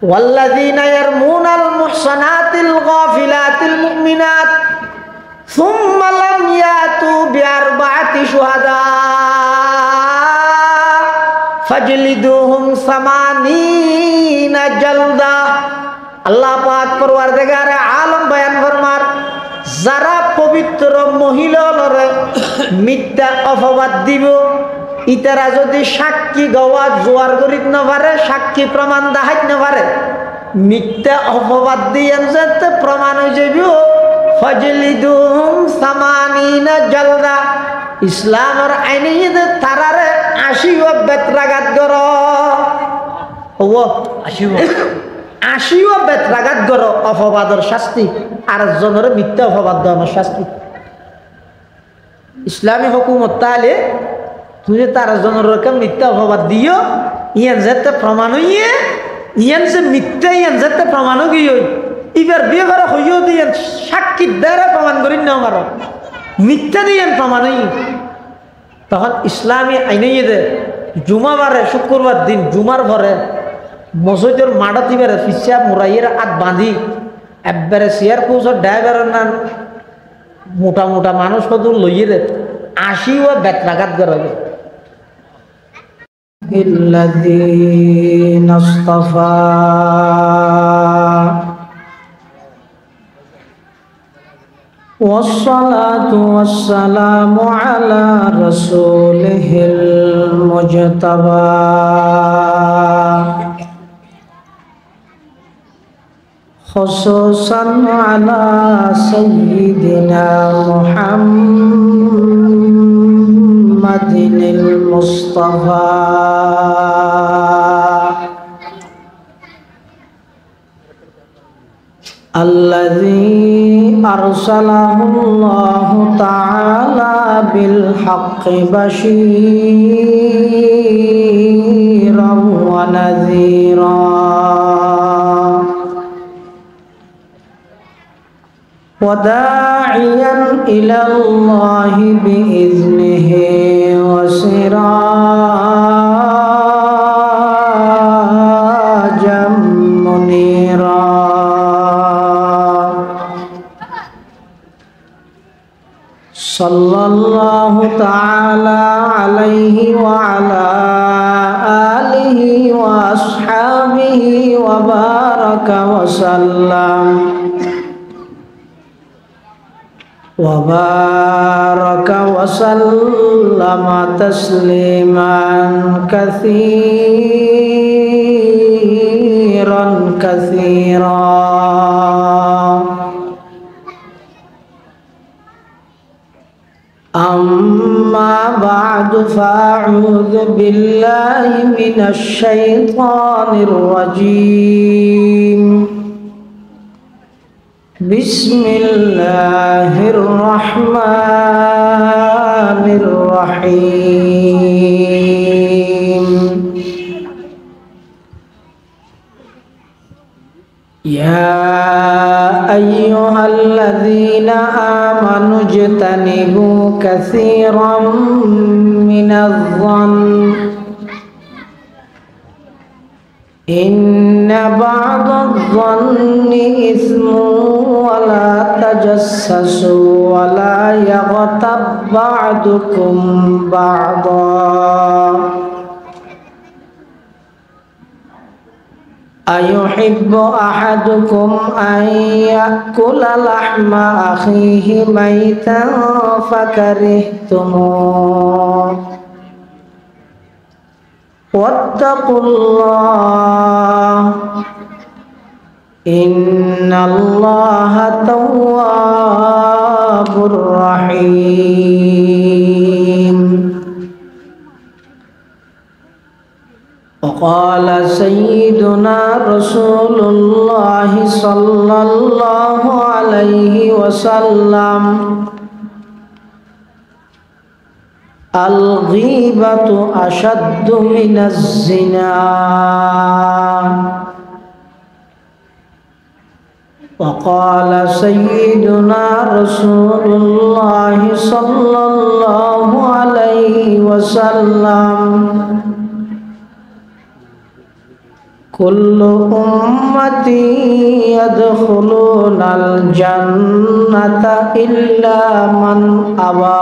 ওয়াল্লাযীনা ইয়ারমুনাল মুহসানাতিল গাফিলাতিল মুমিনাত সুম্মা লাম ইয়াতু বিআরবা'তি শুহাদা ফাজলিদুহুম সামানিনা জালদা। আল্লাহ পাক পরওয়ারদিগারে আলম বয়ান ফরমার, যারা পবিত্র মহিলারে মিথ্যা অপবাদ দিব, ইতারা যদি সাক্ষী গাওয়া জোয়ার করিত না পারে, সাক্ষী প্রমাণ দেখাইতে না পারে, মিথ্যা অপবাদ দিয়েন যাতে প্রমাণ হয়ে যাবে, ফাজলিদুহুম সামানিনা জালদা। ইসলামের আইনে যে তারারে 80 বেত্রাঘাত কর, 80 বেত্রাঘাত কর অপবাদের শাস্তি, আর জনের মিথ্যা অপবাদ দেওয়ার শাস্তি। ইসলামী হুকুমত তাহলে তুমি তার জনের মিথ্যা অপবাদ দিও, ইয়ান যাতে প্রমাণ হইয়ে, ইয়ান যে মিথ্যা ইয়ান যাতে প্রমাণ গিয়ে এবার বিয়ে করা হইও দিয়ে সাক্ষীর দ্বারা প্রমাণ করি না আমার মিথ্যা দিয়ে প্রমাণ হই। তখন ইসলামী আইনে দে জুমাবারে শুক্রবার দিন জুমার ভরে মসজিদের মাঠা দিবারে ফিসা মুরাইয়ের আত বাঁধি একবারে চেয়ার পৌঁছর ড্রাইভারের নাম মোটা মোটা মানুষ কত লইয়ে দে 80 বেত্রাঘাত করাবে। الذين اصطفى والصلاة والسلام على رسوله المجتبى خصوصا على سيدنا محمد المصطفى الذي أرسله الله تعالى بالحق بشيرا ونذيرا وداعيا إلى الله بإذنه وسراجا منيرا. صلى الله تعالى عليه وعلى آله وأصحابه وبارك وسلم تسليما كثيرا كثيرا. أما بعد فأعوذ بالله من الشيطان الرجيم. بسم الله الرحمن الرحيم. يا أيها الذين آمنوا اجتنبوا كثيرا من الظن إن بعض الظن إثم ولا تجسسوا ولا يغتب بعضكم بعضا أيحب أحدكم أن يأكل لحم أخيه ميتا فكرهتموه واتقوا الله إن الله تواب رحيم. وقال سيدنا رسول الله صلى الله عليه وسلم الغيبة أشد من الزنا. وقال سيدنا رسول الله صلى الله عليه وسلم কুল্লু উম্মতি ইয়াদখুলুনাল জান্নাতা ইল্লা মান আবা।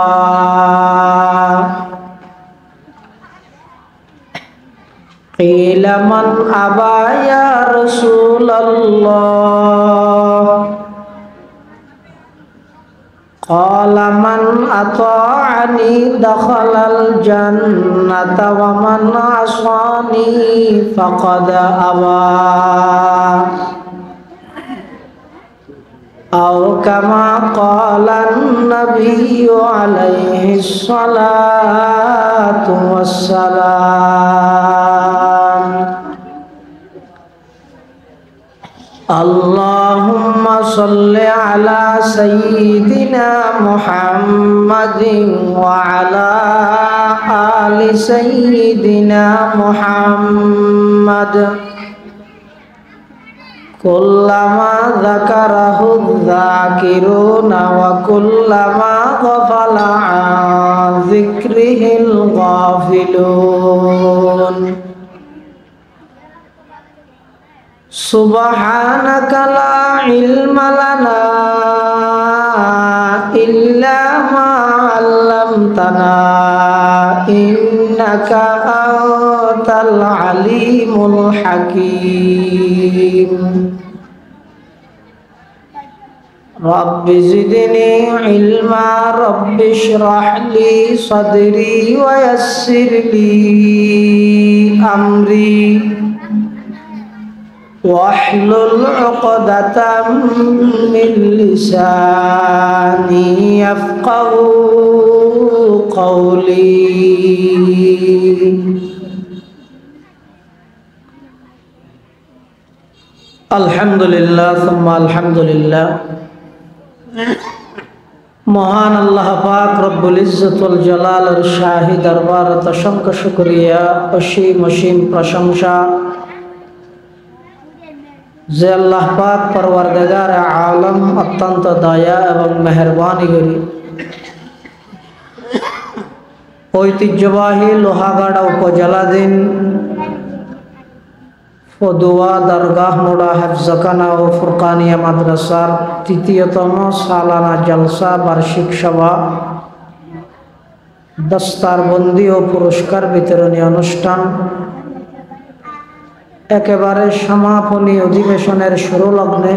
কিলা মান আবা ইয়া রাসূলুল্লাহ। ক্বালা মান আতাআনি দাখালাল জান্নাতা ওয়া মান আসানি ফাকাদ আবা। আও কামা ক্বালান নাবিয়্যু আলাইহিস সালাতু ওয়াস সালাম। আল্লাহুম্মা সাল্লি আলা সাইয়্যিদিনা মুহাম্মাদিন ওয়া আলা আলি সাইয়্যিদিনা মুহাম্মাদ কুল্লামা যাকারাহু যাকিরুনা ওয়া কুল্লামা গাফালা আন যিকরিহিল গাফিলুন। সুবহানাকা লা ইলমা লানা ইল্লা মা 'আল্লামতানা ইন্নাকা আনতাল আলিমুল হাকীম। রব্বি জিদনি ইলমা রব্বি ইশরাহ লি সাদরি ওয়া ইয়াসসির লি আমরি واحلل عقدة من لساني يفقهوا قولي. الحمد لله ثم الحمد لله. মহান আল্লাহ পাক রব্বুল ইজ্জত ওয়াল জালালের শাহী দরবারে অসংখ্য শুকরিয়া, অসীম প্রশংসা যে আল্লাহ পাক পরওয়ারদিগার আলম অত্যন্ত দয়া এবং মেহেরবানি করি ঐতিহ্যবাহী লোহাগাড়া উপজেলাধীন ফদুয়া দরগাহ মোড়া হেফজখানা ও ফুরকানিয়া মাদ্রাসার তৃতীয়তম সালানা জলসা বার্ষিক সভা, দস্তারবন্দি ও পুরস্কার বিতরণী অনুষ্ঠান একেবারে সমাপনী অধিবেশনের শুরু লগ্নে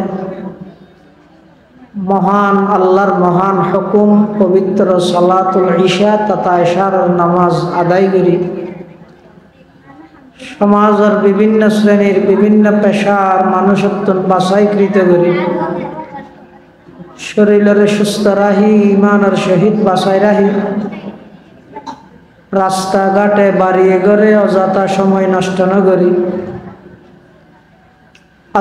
মহান আল্লাহর মহান হুকুম পবিত্র সালাতুল ইশা তথা ইশার নামাজ আদায় করি সমাজের বিভিন্ন শ্রেণীর বিভিন্ন পেশার মানুষত্ব বাছাইকৃত করি শরীরের সুস্থ রাহি ইমানের সহিত বাছাই রাহি রাস্তাঘাটে বাড়িয়ে ঘরে অযথা সময় নষ্ট ন করি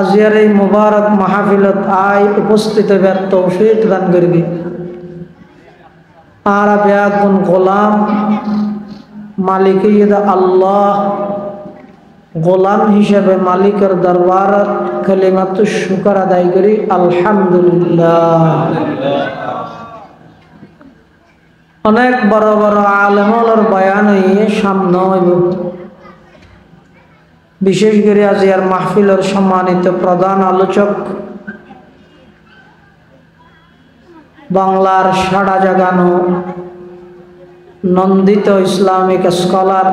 আজিয়ার এই মুবারক মাহফিলত আয় উপস্থিত হইবার তৌফিক দান করবি। আর বেয়াগুন গোলাম মালিক আল্লাহ গোলাম হিসেবে মালিকের দরবার কালিমাত শুকর আদায় করি আলহামদুলিল্লাহ। অনেক বড় বড় আলেমর বয়ান হইয়ে সামনে হইব। বিশেষ করে আজিয়ার মাহফিলের সম্মানিত প্রধান আলোচক বাংলার সাড়া জাগানো নন্দিত Islamic scholar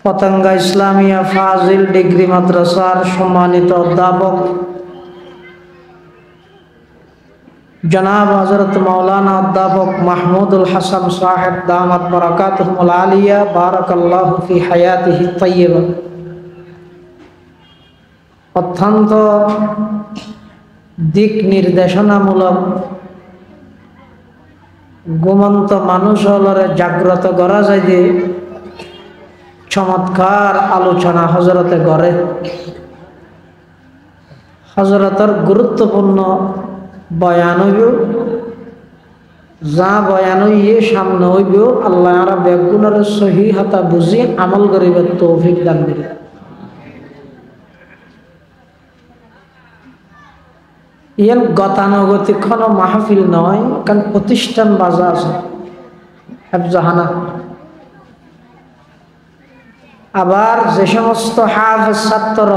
Patenga Islamia Fazil degree মাদ্রাসার সম্মানিত অধ্যাপক জনাব হযরত মাওলানা অধ্যাপক মাহমুদুল হাসান সাহেব দামাত বারাকাতুহুল আলিয়া বারাকাল্লাহু ফি হায়াতিহি তাইয়্যিবা। অত্যন্ত দিক নির্দেশনামূলক ঘুমন্ত মানুষ হলরে জাগ্রত করা যায় যে চমৎকার আলোচনা হজরতে গড়ে হজরতের গুরুত্বপূর্ণ বয়ান হইব যা বয়ান হইয়ে সামনে হইব আল্লাহ আর বেগুনের সহি হাতা বুঝি আমল করিবার তৌফিক দান করি। ইয়ার গতানুগতিক কোনো মাহফিল নয়, কারণ প্রতিষ্ঠান বাজা আছে হেফজাহানা আবার যে সমস্ত হাফেজ ছাত্র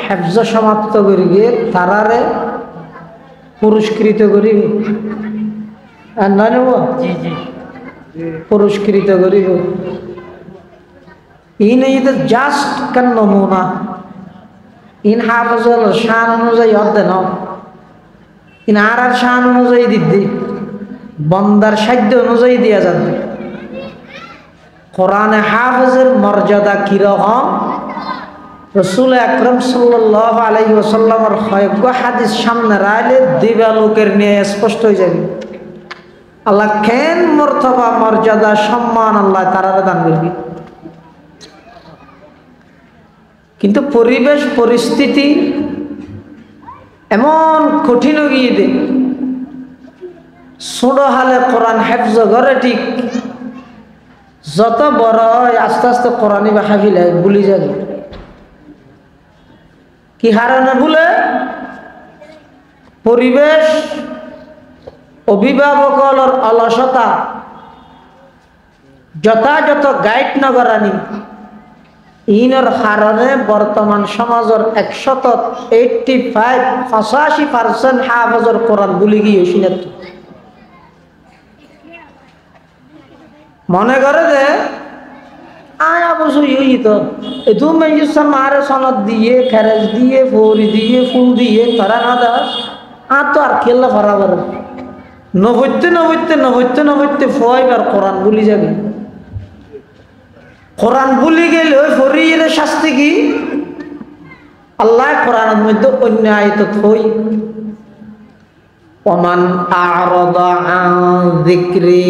হেফজ সমাপ্ত করিবে তারারে পুরস্কৃত করিবে পুরস্কৃত করিব ইন জাস্ট কেন নমুনা ইন হাফেজ শান অনুযায়ী অর্ধেন ইন আর শান অনুযায়ী দিদি বন্দার সাধ্য অনুযায়ী দিয়া যাবে কোরআনে হাফেজের মর্যাদা কিরকম রাসূল আকরাম সাল্লাল্লাহু আলাইহি ওয়াসাল্লামের কয়েকটা হাদিস সামনে রাখলে দিবালোকের নিয়ে স্পষ্ট হয়ে যাবে আল্লাহ কেন মর্তবা মর্যাদা সম্মান আল্লাহ তারা দান করবে কিন্তু পরিবেশ পরিস্থিতি এমন কঠিন গিয়ে দে ছোট হালে কোরআন হেফজ করে ঠিক যত বড় হয় আস্তে আস্তে কোরআনই বা হাফিলে ভুলি যাবে কি হারানো ভুলে পরিবেশ অভিভাবকর অলসতা যথাযথ গাইড নগরানি ইনর কারণে বর্তমান সমাজের 85% হাফেজর কোরআন ভুলি গিয়ে শুনে মনে করে যে আয় অবশ্যই হই তো এটু মেজুসান মারে সনদ দিয়ে খেরেজ দিয়ে ফৌরি দিয়ে ফুল দিয়ে তারা না দেওয়া আর তো আর খেললে বরাবর নবৈতে ফয়বার কোরআন ভুলি যাবে কোরআন ভুলি গেলে ওই ফরিয়ের শাস্তি কি আল্লাহ কোরআনের মধ্যে অন্য আয়াত হই ওমান আ'রাদা আন যিকরি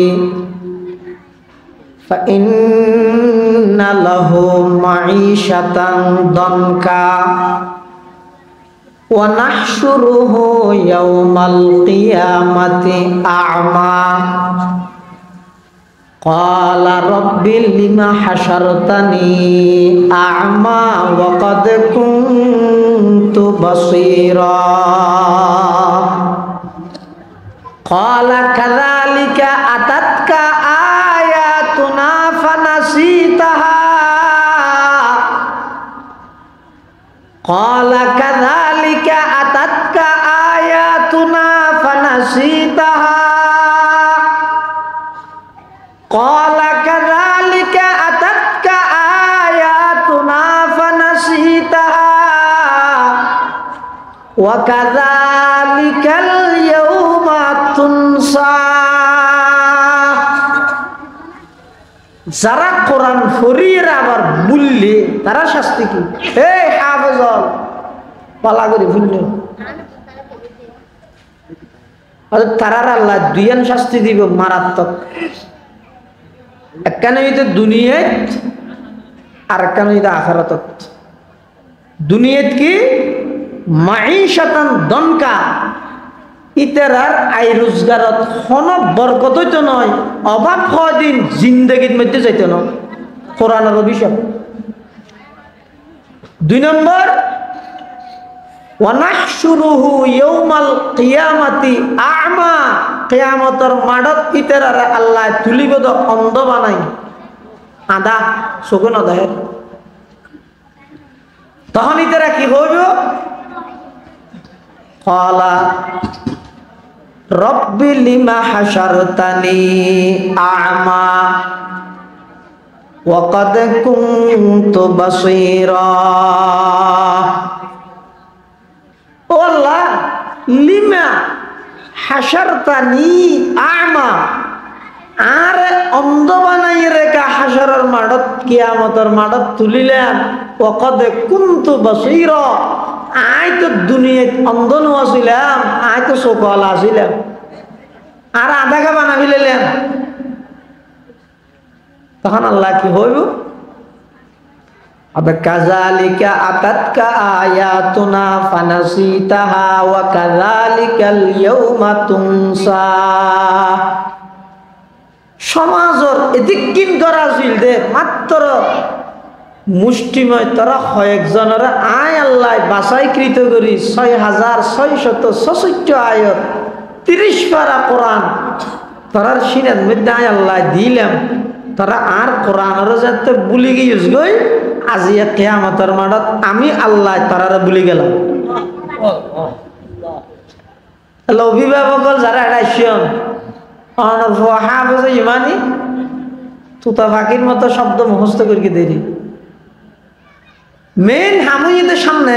ফাইন্না লাহু মাঈশাতান দানকা ওয়া নাহশুরুহু ইয়াওমাল কিয়ামাতি আ'মা قال رب لما حشرتني أعمى وقد كنت بصيرا قال كذلك أتتك آياتنا فنسيتها قال كذلك أتتك آياتنا فنسيتها قال كذلك أتتك آياتنا فنسيتها وكذلك اليوم تنسى যারা কোরআন ফরিয়ে আবার বললে তারা শাস্তি কি এই হাফেজ পালা করে ভুললে তারার আল্লাহ দুইয়ান শাস্তি দিব মারাত্মক একখানে হইতে দুনিয়াত আর একখানে হইতে আখিরাতত দুনিয়াত কি মাঈশাতান দনকা ইতারার আয় রোজগারত কোন বরকত হইতো নয় অভাব কদিন জিন্দেগির মধ্যে যাইতো না কোরআনের অভিশাপ দুই নম্বর ওয়া নাহশুরুহু ইয়াউমাল কিয়ামাতি আ'মা কিয়ামতের মাঠত ইতারার আল্লাহ তুলিব দ অন্ধ বানাই আদা চোখে নদেহে তখন ইতারা কি হইব ক্বালা রব্বি লিমা হাশারতানি আ'মা ওয়া ক্বাদ কুনতু বাসীরা ও আল্লাহ লিমা হাশারতানি আ'মা আর অন্ধ বানাই রেখা হাশরের মাঠত কিয়ামতের মাঠত তুলিলেন ওয়া ক্বাদ কুনতু বাসীরা আই তো দুনিয়াত অন্ধ নছিলাম আই তো চোখল আছিলাম আর আধাকা বানা ফেলিলেন তখন আল্লাহ কি হইব আবে কাযালিকা আতাতকা আয়াতুনা ফানাসিতাহা ওয়া কাযালিকাল ইয়াউমা তুনসা সমাজর এদিকিন করা ছিল দে মাত্র মুষ্টিময় তারা কয়েকজনের আয় আল্লাহ বাছাইকৃত করি 6666 আয়াত 30 পারা কোরআন তারার সিনার মধ্যে আয় আল্লাহ দিলাম তারা আর কোরআনের যাতে ভুলে গিয়েছ গই আজিয়া কিয়ামতের মাঠত আমি আল্লাহ তারারে ভুলি গেলাম। অভিভাবক যারা রাইশন হাফেজ ইমানি তুতা ফাঁকির মতো শব্দ মুখস্থ করিয়ে দেরি মেন হামুইদের সামনে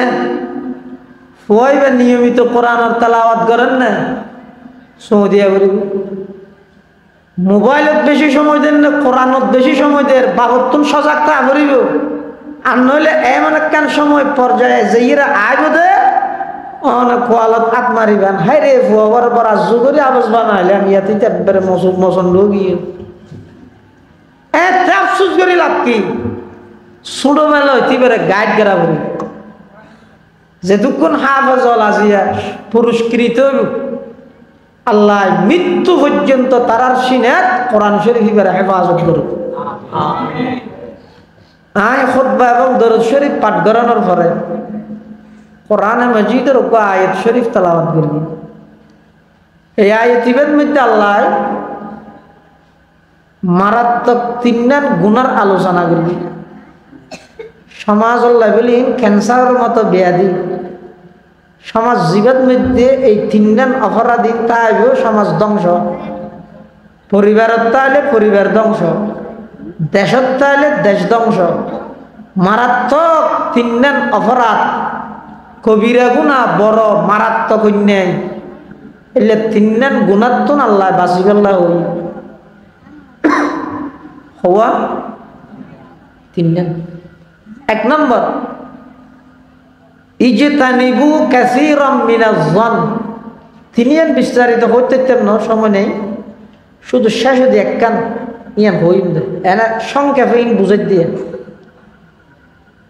ফুয়াইবার নিয়মিত কোরআনের তেলাওয়াত করেন না সৌদিয়া করিব মোবাইলত বেশি সময় দেন না কোরআনত বেশি সময় দেন বাবতুন সজাগ তা করিব আর নইলে এমন একখান সময় পর্যায়ে যে এরা আয় বোধে অনেক কোয়ালত হাত মারিবেন হাই রে ফুয়াবার পর আজ করি আবাস বানাইলে আমি ইয়াতে একবারে মসন্দ গিয়ে আফসুস করি লাভ কি ছোট বেলা হইতে গাইড করা বলি যেটুকুন হাফেজ আজিয়া পুরস্কৃত আল্লাহ মৃত্যু পর্যন্ত তারার সিনেত কোরআন শরীফ হেফাজত করুক। আয় খুতবা এবং দরুদ শরীফ পাঠ করানোর পরে কোরআনে মাজিদের উপর আয়াত শরীফ তেলাওয়াত করবি। এই আয়াতের মধ্যে আল্লাহ মারাত্মক তিনটা গুনার আলোচনা করবি। সমাজ আল্লাহ বলি ক্যান্সারের মতো ব্যাধি সমাজ জীবের মধ্যে এই তিনজন অপরাধী তাইবেও সমাজ ধ্বংস, পরিবারত তাইলে পরিবার ধ্বংস, দেশত তাইলে দেশ ধ্বংস। মারাত্মক তিনজন অপরাধ কবিরা গুণা বড় মারাত্মক অন্যায় এলে তিনজন গুণাত্মন আল্লাহ বাঁচিবাল্লাহ হওয়া তিনজন। এক নম্বর ইজতানিবু কাসীরাম মিনাজ যন। তিনিয়ান বিস্তারিত হইতে তেমন সময় নেই, শুধু শেষ দিয়ে একখান ইয়ান হইম দে এনা সংক্ষেপে বুঝাই দিয়ে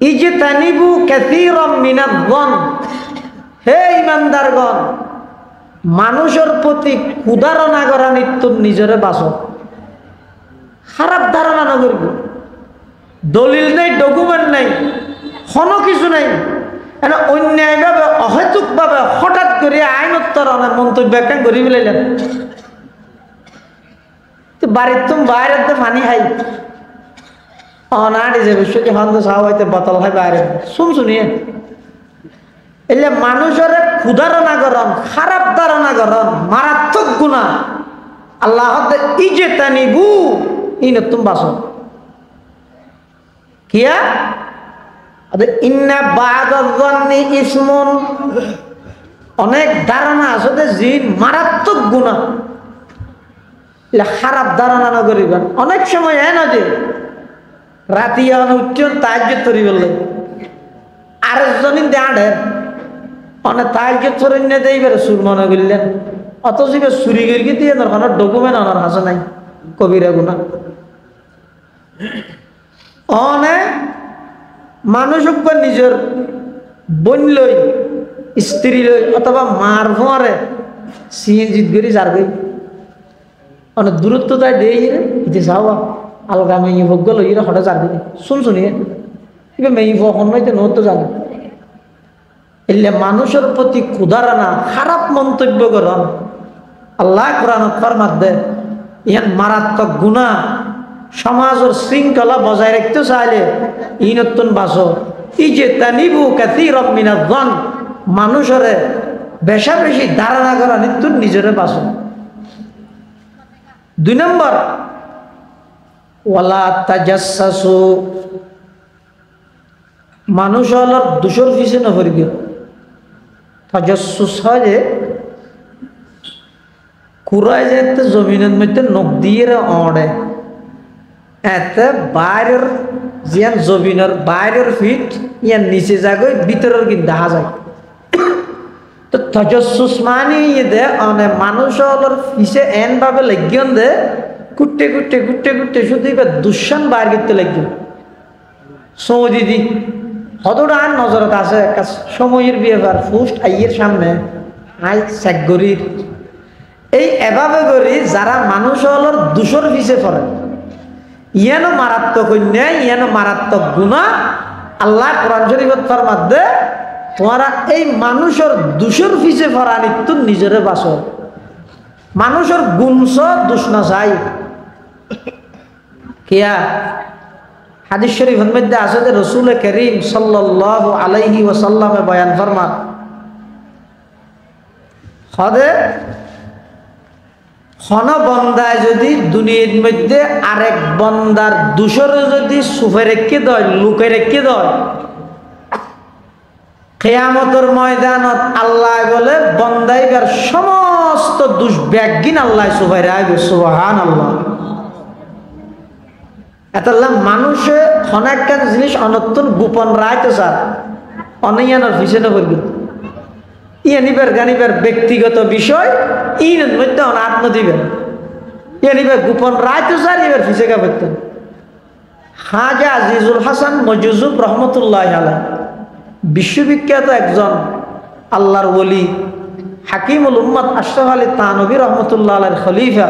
ইজতানিবু কাসীরাম মিনাজ যন। হে ইমানদারগণ, মানুষের প্রতি কুধারণা করা নিত্য নিজরে বাঁচো, খারাপ ধারণা না করব। দলিল নেই, ডকুমেন্ট নেই, কোনো কিছু নেই, অন্যায়ভাবে অহেতুকভাবে হঠাৎ করে আইনত্তর অনেক মন্তব্য একটা করি ফেলাইলেন। বাড়ির তুমি বাইরের তো পানি খাই অনাড়ি যে বিষয়টি হন্দ সাহা হইতে বোতল হয় বাইরে শুনিয়ে এলে মানুষের ক্ষুধারণা করন, খারাপ ধারণা করন, মারাত্মক গুণা। আল্লাহ ইজতানিবু ইন তুমি বাসো কিয়া ইন্না বা'দায-যন্নি ইসমুন। অনেক ধারণা আছে জিন মারাত্মক গুণা, খারাপ ধারণা না করিবেন। অনেক সময় এ না যে রাতি উঠছেন তাহাজ্জুদ করি বললেন আরেকজনই দেড়ের অনেক তাহাজ্জুদ করেন না দেইবার সুর মনে করলেন, অথচ চুরি করি দিয়ে কোনো ডকুমেন্ট আনার হাসে নাই, কবিরা গুণা। অনেক মানুষ নিজের বোন লই, স্ত্রী লই অথবা মার ভরে সিএনজিত গড়ি যার গই অনেক দূরত্ব তাই দেই ইতে যাওয়া আলগা মেয়ে ভোগ্য লই হঠাৎ যার গই শুনিয়ে এবার মেয়ে ভখন নইতে নতো জানে। এলে মানুষের প্রতি ক্ষুধারণা, খারাপ মন্তব্য করন আল্লাহ কোরআন ফরমাত দে ইয়ান মারাত্মক গুনাহ। সমাজের শৃঙ্খলা বজায় রাখতে চাইলে ইনতুন বাসো ইজতানিবু কাসীরাম মিনাজ যন। মানুষের বেশা বেশি ধারণা করা নিত্য নিজের বাসো। 2 নম্বর ওয়ালা তাজাসসু। মানুষ হল দোষর পিছনে পড়ে গিয়ে তাজাসসুস হয় যে কুরাই যেতে জমিনের মধ্যে নখ দিয়ে অড়ে এতে বাইরের জিয়ান জমিনের বাইরের ফিট ইয়ান নিচে যাগই ভিতরের কিন্তু দেখা যায়। তো তাজাসসুস মানে দে অনেক মানুষ হলর পিছে এন ভাবে লাগিয়ন দে কুটে কুটে কুটে কুটে শুধু এবার দুঃসান বাইর করতে লাগিল সৌদি দি হতটা আর নজরত আছে সময়ের বিয়েবার ফুস্ট আইয়ের সামনে আই চেক গরির এই এভাবে করি যারা মানুষ হলর দুশোর পিছে পড়ে ইয়ানো মারাত্মক অন্যায়, ইয়ানো মারাত্মক গুনাহ। আল্লাহ কোরআন শরীফের ফরমাতে তোমরা এই মানুষের দুশোর পিছে পড়া নিত্য নিজেরে বাসো। মানুষের গুণস দুষ না চাই কিয়া হাদিস শরীফের মধ্যে আছে যে রাসূল করিম সাল্লাল্লাহু আলাইহি ওয়াসাল্লামে বয়ান ফরমান হদে হন বন্দায় যদি দুনিয়ার মধ্যে আরেক বন্দার দোষরে যদি সুফে রেখে দেয় লুকে রেখে দেয় কিয়ামতের ময়দানত আল্লাহ বলে বন্দাইবার সমস্ত দোষ ব্যাগিন আল্লাহ সুফে রাখবে সুবহানাল্লাহ। এতাল্লাহ মানুষে অনেকখান জিনিস অনত্তন গোপন রায়তো স্যার অনেয়ানোর পিছনে করবে ইয়ানিবার গানিবার ব্যক্তিগত বিষয় ইনের মধ্যে আত্ম দিবেন ইয়ানিবার গোপন রায়তো স্যার এবার ফিসেকা করতেন। খাজা আজিজুল হাসান মজুজুব রহমতুল্লাহ আলাইহি বিশ্ববিখ্যাত একজন আল্লাহর ওলি হাকিমুল উম্মত আশরাফ আলী থানভী রহমতুল্লাহ আলাইহির খলিফা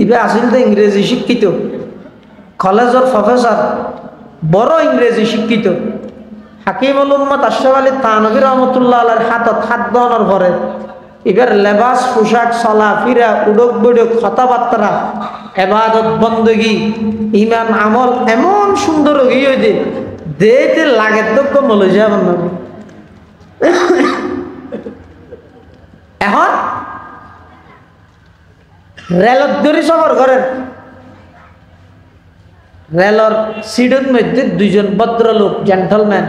ইবে আসিল তো ইংরেজি শিক্ষিত কলেজের প্রফেসর বড় ইংরেজি শিক্ষিত হাকিমুল উম্মত আশরাফ আলী থানভী রহমতুল্লাহ আলাইহির হাতত হাত দেওয়ানোর পরে এবার লেবাস পোশাক চলা ফিরা উডক বডক কথাবার্তা এবাদত বন্দগি ইমান আমল এমন সুন্দর হয়ে যে দেতে লাগে তো কমল হয়ে যাবে না। এখন রেলত ধরে সফর করেন রেলর সিটের মধ্যে দুইজন ভদ্রলোক জেন্টলম্যান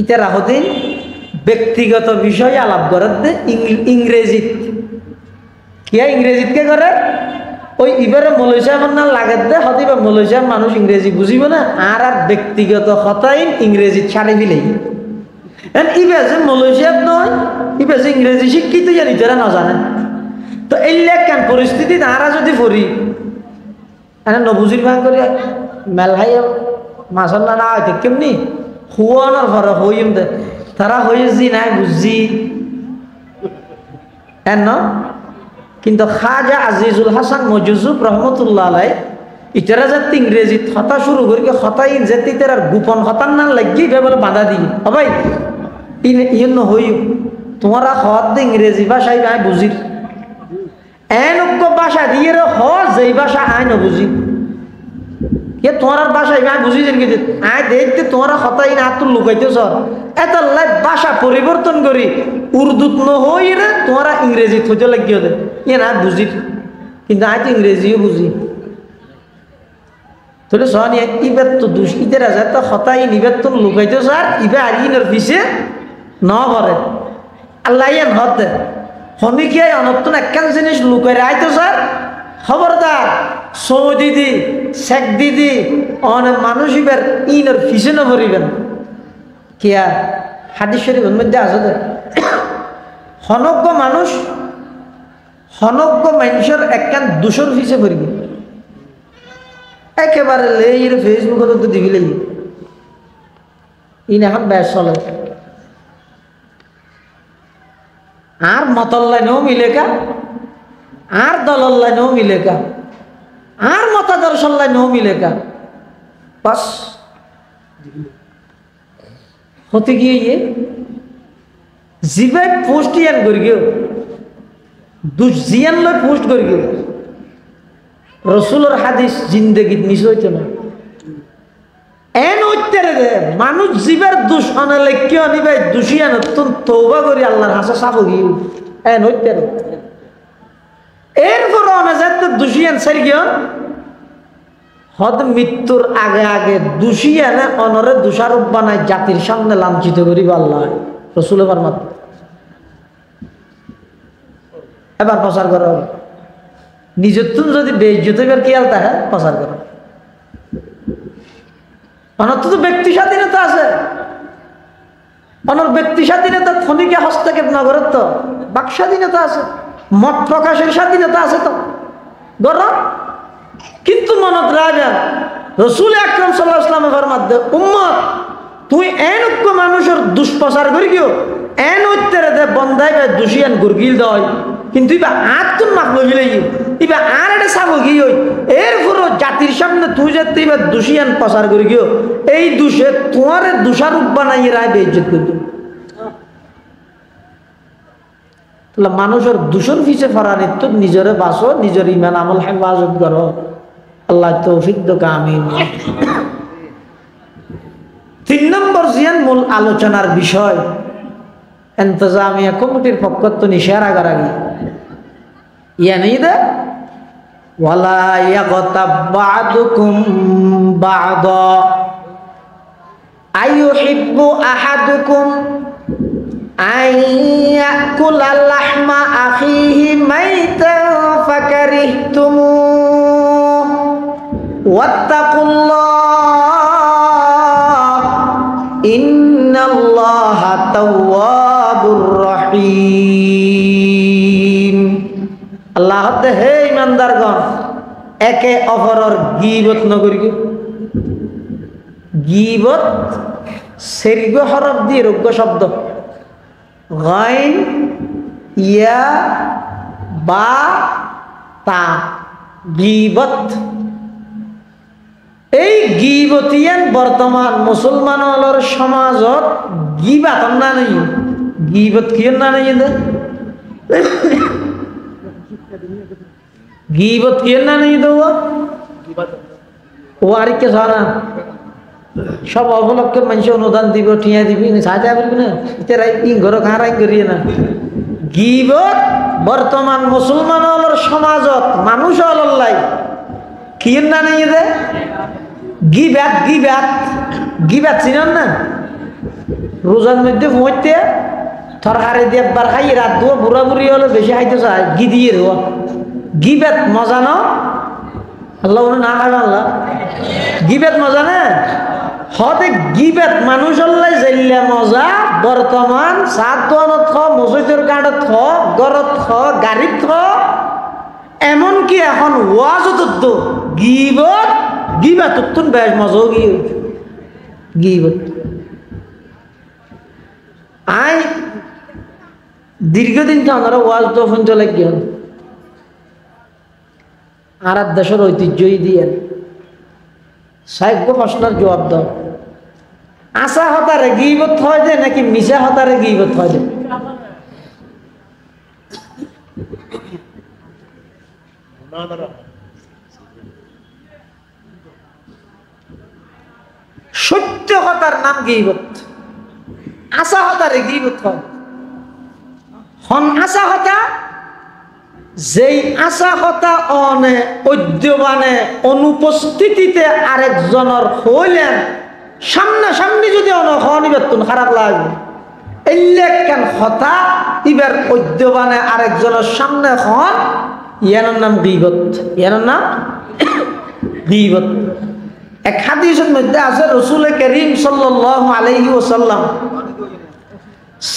ইতারা হতেন ব্যক্তিগত বিষয়ে আলাপ করার দে ইংরেজিত কিয়া ইংরেজিত কে করে ওই ইবারে মলয় না লাগাত দে হতে বা মলয় মানুষ ইংরেজি বুঝিব না আর আর ব্যক্তিগত কথাই ইংরেজিত ছাড়ে ফেলেই ইবে যে মলয় নয় ইবে যে ইংরেজি শিক্ষিত জানি তারা না জানেন তো এই লেখান পরিস্থিতি তারা যদি পড়ি নবুজির ভাঙ করে মেল হাই মাসন না হইতে কেমনি হুয়ানোর ঘরে হইম দে তারা হয়েছি নাই বুঝছি এন কিন্তু খাজা আজিজুল হাসান মজুজুব রহমতুল্লাহ আলাইহি ইতারা যাতে ইংরেজিত হতা শুরু করি হতাই যেতে তার গোপন হতার না লাগি বলে বাধা দিই ভাই ইন হই তোমারা হত দে ইংরেজি ভাষায় আই বুঝির এনক্য ভাষা দিয়ে হ যেই ভাষা আই ন বুঝি কে তোমার ভাষায় আই বুঝি যেন কিন্তু আই দেখতে তোমার হতাই না তুল লুকাইতে সর এত লাইক ভাষা পরিবর্তন করি উর্দুত নহই রে তোমরা ইংরেজি হইতে লাগিয়ে দে এ না বুঝি কিন্তু আই তো ইংরেজিও বুঝি তাহলে সহনি ইবের তো দুষ ইদের আছে তো হতাই নিবের তো লুকাইতে স্যার ইবে আর ইনের পিছে ন করে আল্লাহ এন হতে হমিকিয়ায় অনত্তন একখান জিনিস লুকাই আইতো স্যার খবরদার সৌদি দি শেখ দিদি অনেক মানুষ ইবার ইনের পিছে না ভরিবেন কিয়া হাদিস শরীফের মধ্যে আছে তো হনজ্ঞ মানুষ হনজ্ঞ মানুষের একখান দূষর পিছে ভরিবে একেবারে লেইর ফেসবুকে তো দিবি লেই ইন এখন ব্যাস চলে আর মতল লাইনেও মিলেকা আর দলর লাইনেও মিলেকা আর মতাদর্শন লাইনেও মিলেকা বাস হতে গিয়ে জিবে পোস্ট ইয়ান করি গেও জিয়ান লয় পোস্ট করি গেও রসুলের হাদিস জিন্দগিত মিস হইতে না এন উত্তরে দে মানুষ জীবের দোষ অনালে কেউ নিবে দোষিয়ান তৌবা করি আল্লাহর হাসা সাফ গিয়ে এন উত্তরে এরপর অনাজাত দোষিয়ান সারি গিয়ে হদ মৃত্যুর আগে আগে দোষিয়ানে অনরে দোষারোপ বানায় জাতির সামনে লাঞ্ছিত করিব আল্লাহ রসুল এবার মাত্র এবার প্রচার করা হবে নিজের তুন যদি বেইজ্জত হইবার কি আলতা হ্যাঁ প্রচার করো অনর্থ তো ব্যক্তি স্বাধীনতা আছে অনর ব্যক্তি স্বাধীনতা ফনিকে হস্তক্ষেপ নগরের তো বাক স্বাধীনতা আছে মত প্রকাশের স্বাধীনতা আছে তো গরম কিন্তু মনত রাখবেন রসুল আকরাম সাল্লাল্লাহু আলাইহি ওয়াসাল্লামের মাধ্যমে উম্মত তুই এন ঐক্য মানুষের দুষ্প্রচার করি গিয়েও এন ঐত্যরে দে বন্ধাই বা দোষিয়ান গুরগিল দেয় কিন্তু ইবা আর তোর মাক লইলে ইবা আর এটা চাব কি ওই এরপরও জাতির সামনে তুই যে তুই এবার দোষিয়ান প্রচার করি গিয়েও এই দোষে তোমার দোষারূপ বানাই রায় বেইজ্জত করবে তাহলে মানুষের দূষণ ফিসে ফরানির তো নিজরে বাঁচো নিজের ইমান আমল হেফাজত করো আল্লাহ তৌফিক দোকা আমিন। 3 নম্বর জিয়ান মূল আলোচনার বিষয় ইন্তজামিয়া কমিটির পক্ষ তো নিশার আগারাগি ইয়ানি দে ওয়ালা ইয়াগতাব বা'দুকুম বা'দা আইয়ুহিব্বু আহাদুকুম আইয়াকুলা লাহমা আখিহি মাইতান ফাকারিহতুমুহ ওয়াত্তাকুল্লাহ ইন্নাল্লাহা তাওয়াবুর রহিম। আল্লাহ হে ইমানদারগণ একে অপরের গীবত নকরিবে। গীবত সেরিব হরফ দিয়ে রোগ্য শব্দ গাইন ইয়া বা তা গীবত। এই গীবতিয়ান বর্তমান মুসলমানর সমাজত গীবাত না নেই। গীবত কি না নেই গীবত কি না নেই তো ও আর কে জানা সব অবলক্ষে মানুষ অনুদান দিব ঠিয়া দিবি সাজা বলবি না তেরাই ই ঘর খারাই করিয়ে না। গীবত বর্তমান মুসলমানর সমাজত মানুষ অলল্লাই কি না নেই দে গিবাত গিবাত গিবাত চিনেন না? রোজার মধ্যে পৌঁছতে তরকারি দিয়ে একবার খাই রাত দুয়া বুড়া বুড়ি হলে বেশি খাইতে চায় গি দিয়ে দেব গিবাত মজা ন আল্লাহ না খাবে আল্লাহ গিবাত মজা না হতে গিবাত মানুষ হল্লাই জেলিয়া মজা বর্তমান সাত দোয়ানত থ মসজিদের কাঁটত থ গরত থ গাড়িত থ এমনকি এখন ওয়াজত গিবত গিবাত তুন বেশ মজাও গিয়ে গিবত। আই দীর্ঘদিন তো আমরা ওয়াজ তো ফোন চলে গিয়ে আর দেশের ঐতিহ্যই দিয়ে সাহেব প্রশ্নের জবাব দাও আশা হতারে গিবত হয় যে নাকি মিশা হতারে গিবত হয় যে? সত্য কথার নাম গীবত, আশা হতারে গীবত হয়। হন আশা হতা যেই আশা হতা অনে অদ্যবানে অনুপস্থিতিতে আরেকজনের হইলেন সামনাসামনি যদি অনহনিবেতন খারাপ লাগবে এলেন হতা ইবার অদ্যবানে আরেকজনের সামনে হন ইয়ানোর নাম গীবত। ইয়ানোর নাম গীবত। এক হাদিসের মধ্যে আছে রাসূল করিম সাল্লাল্লাহু আলাইহি ওয়াসাল্লাম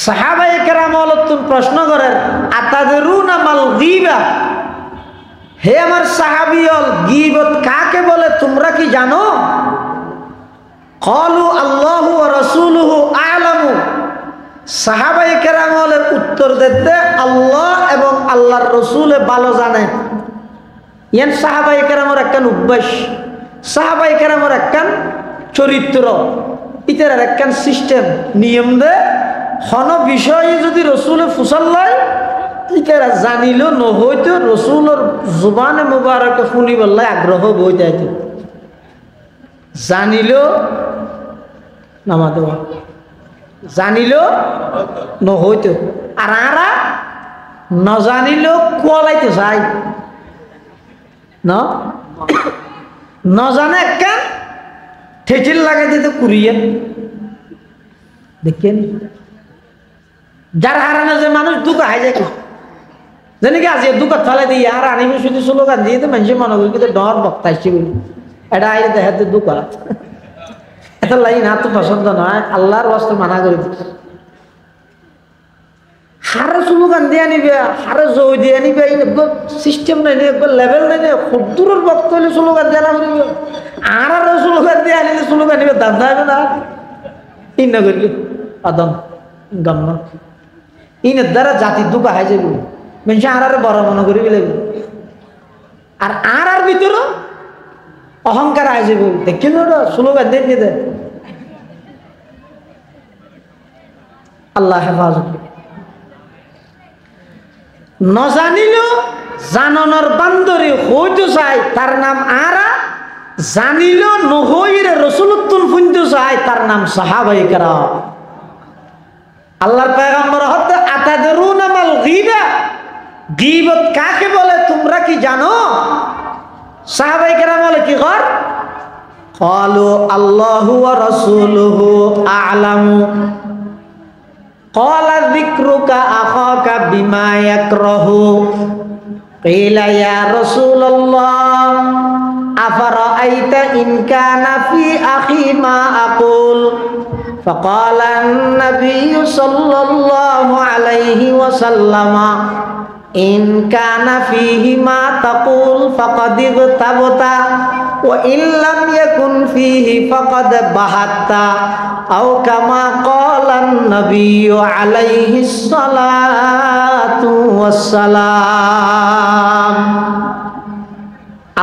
সাহাবায়ে কেরামকে প্রশ্ন করেন আতাদরুনা মাল গীবা, হে আমার সাহাবীল গীবত কাকে বলে তোমরা কি জানো? ক্বালু আল্লাহু ওয়া রাসূলুহু আ'লামু। সাহাবায়ে কেরামের উত্তর দিতে আল্লাহ এবং আল্লাহর রাসূল ভালো জানে। ইয়ান সাহাবায়ে কেরামের একখান অভ্যাস, সাহাবায়ে কেরামের একখান চরিত্র, ইতার একখান সিস্টেম নিয়ম দে হন বিষয়ে যদি রসুলে ফুসাল্লাই ইতারা জানিল নহইতো রসুলের জুবানে মুবারকে শুনি বললাই আগ্রহ বই যাইত জানিল নামা দেওয়া জানিল নহইতো আর আরা নজানিল কুয়ালাইতে চাই নজানে একখান ঠেচিল লাগাই দিতে কুড়িয়ে দেখেন যার হারানো যে মানুষ দুঃখ হাই যায় যেন কি আজ দুঃখ ফেলে দিয়ে আর আনিব শুধু স্লোগান দিয়ে তো মানুষের মনে করি কিন্তু ডর বক্তাইছে বলি এটা আইলে দেখাতে দুঃখ এত লাইন হাত তো পছন্দ নয় আল্লাহর বস্ত্র মানা করে দিচ্ছে হারে স্লোগান দিয়ে আনিবে হারে জয় দিয়ে আনিবে সিস্টেম নাই লেভেল নাই খুব দূরের বক্ত হলে স্লোগান দিয়ে আনা করিব আর স্লোগান দিয়ে আনিলে স্লোগান নিবে দাম থাকবে না ই না করলি আদম গম্য ইনের দ্বারা জাতির দুঃখ হাই যাবে মানুষ আর বড় মনে করি লাগবে আর ভিতরে অহংকার আই যাবে দেখেন স্লোগান দিয়ে নিয়ে দেয় আল্লাহ হেফাজত নজানিল জাননের বান্দরে হইতে চাই তার নাম আরা জানিল নহইরে রসুলুত্তুল ফুনতে চায় তার নাম সাহাবায়ে কেরাম। আল্লাহর পয়গম্বর হতে আতাদরুনা মাল গীবা, গীবত কাকে বলে তোমরা কি জানো? সাহাবায়ে কেরাম বলে কি কর? ক্বালু আল্লাহু ওয়া রাসূলুহু আ'লামু। ক্বালা যিকরুকা আখাকা বিমা ইয়াকরাহু। কিলা ইয়া রাসূলুল্লাহ আফারাআইতা ইন কানা ফি আখি মা আকুল। فقال النبي صلى الله عليه وسلم إن كان فيه ما تقول فقد اغتبت وإن لم يكن فيه فقد بهت أو كما قال النبي عليه الصلاة والسلام।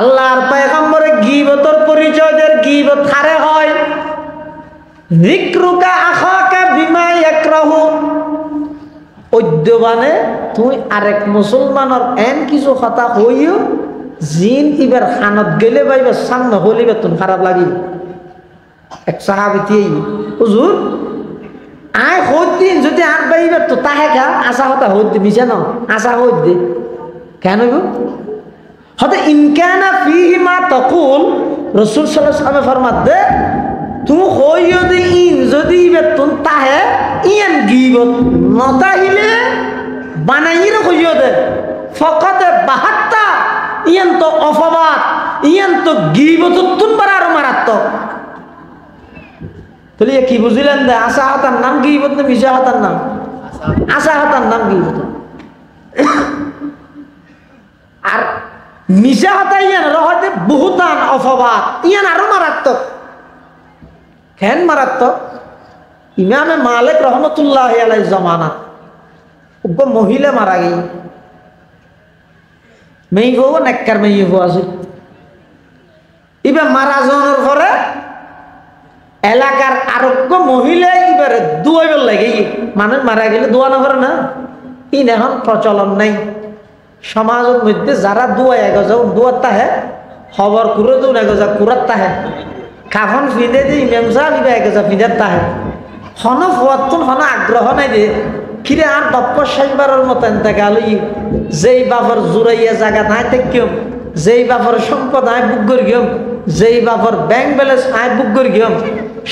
আল্লাহর পয়গম্বরের গীবতের পরিচয় দের গীবত হারে হয় যিকরুকা আখাকা বিমা ইয়াকরাহু। অদ্যবানে তুই আরেক মুসলমানের এন কিছু কথা হইও জিন ইবার খানত গেলে বাইবার সামনে হলিবে তুমি খারাপ লাগিল। এক সাহাবী হুজুর আয় হইদিন যদি আর বাইবার তো তাহে খা আশা কথা হইতে মিশে না আশা হইতে কেন গো হতে ইনকানা ফিহি মা তাকুল। রাসূল সাল্লাল্লাহু আলাইহি ওয়াসাল্লাম ফরমাত দে তুমি হইও দি ইন যদি ইবে তুন তাহে ইয়ান গীবত নতাহিলে বানাইরে হইও দে ফাকাদ বাহাত্তা ইয়ান তো অফবাত ইয়ান তো গীবত তুন বারার মারাত্মক। তাহলে কি বুঝিলেন দে আশা হাতার নাম গীবত না মিশা হাতার নাম? আশা হাতার নাম গীবত। আর মিশা হাতা ইয়ান রহতে বহুতান অফবাত ইয়ান আরো মারাত্মক। কেন মারাত্মক? ইমামে মালিক রহমতুল্লাহ আলাইহি জামানাত উগ্র মহিলা মারা গই মেয়ে বউ নেককার মেয়ে বউ আছে। এবার মারা যাওয়ার পরে এলাকার আরোগ্য মহিলা এবারে দুয়াইবার লাগে মানুষ মারা গেলে দোয়া না করে না ইন এখন প্রচলন নাই সমাজের মধ্যে যারা দুয়াই এগোজাও দুয়ার তাহে খবর করে দৌড় এগোজা কুরাত তাহে কাফন ফিদে যে ইমাম সাহেব ইবা এগোজা ফিদার তাহে হন ফুয়াতুন হন আগ্রহ নাই দে কিরে আর দপ্প শেষবারের মতো এনতে গেল যেই বাপর জুড়াইয়া জায়গা নাই থেকেও যেই বাপর সম্পদ আয় বুক করি গিয়ম যেই বাপর ব্যাংক ব্যালেন্স আয় বুক করি গিয়ম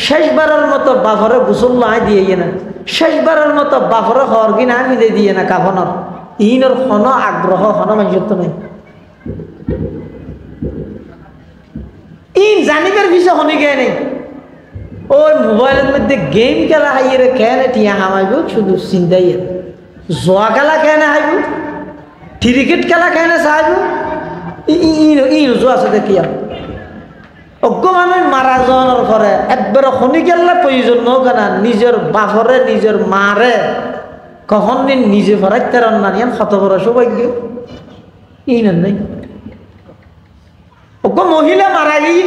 শেষবারের মতো বাপরে গুসল আয় দিয়ে না শেষবারের মতো বাপরে হরগিন আয় মিলে দিয়ে না কাফনের ইনর হন আগ্রহ হন মাইজত নাই ইন জানিবের বিষয় হনি গে নেই ওই মোবাইলের মধ্যে গেম খেলা হাইয়ে কেন টিয়া হামাইব শুধু চিন্তাই জোয়া খেলা কেন হাইব ক্রিকেট খেলা কেন চাইব ইন জোয়া আছে দেখিয়া অজ্ঞ মানুষ মারা যাওয়ার পরে একবার শনি গেলে প্রয়োজন হোক না নিজের বাপরে নিজের মারে কখন দিন নিজে ফরাইতে রান্না নিয়ে শত বড় সৌভাগ্য ইন নেই অজ্ঞ মহিলা মারা গিয়ে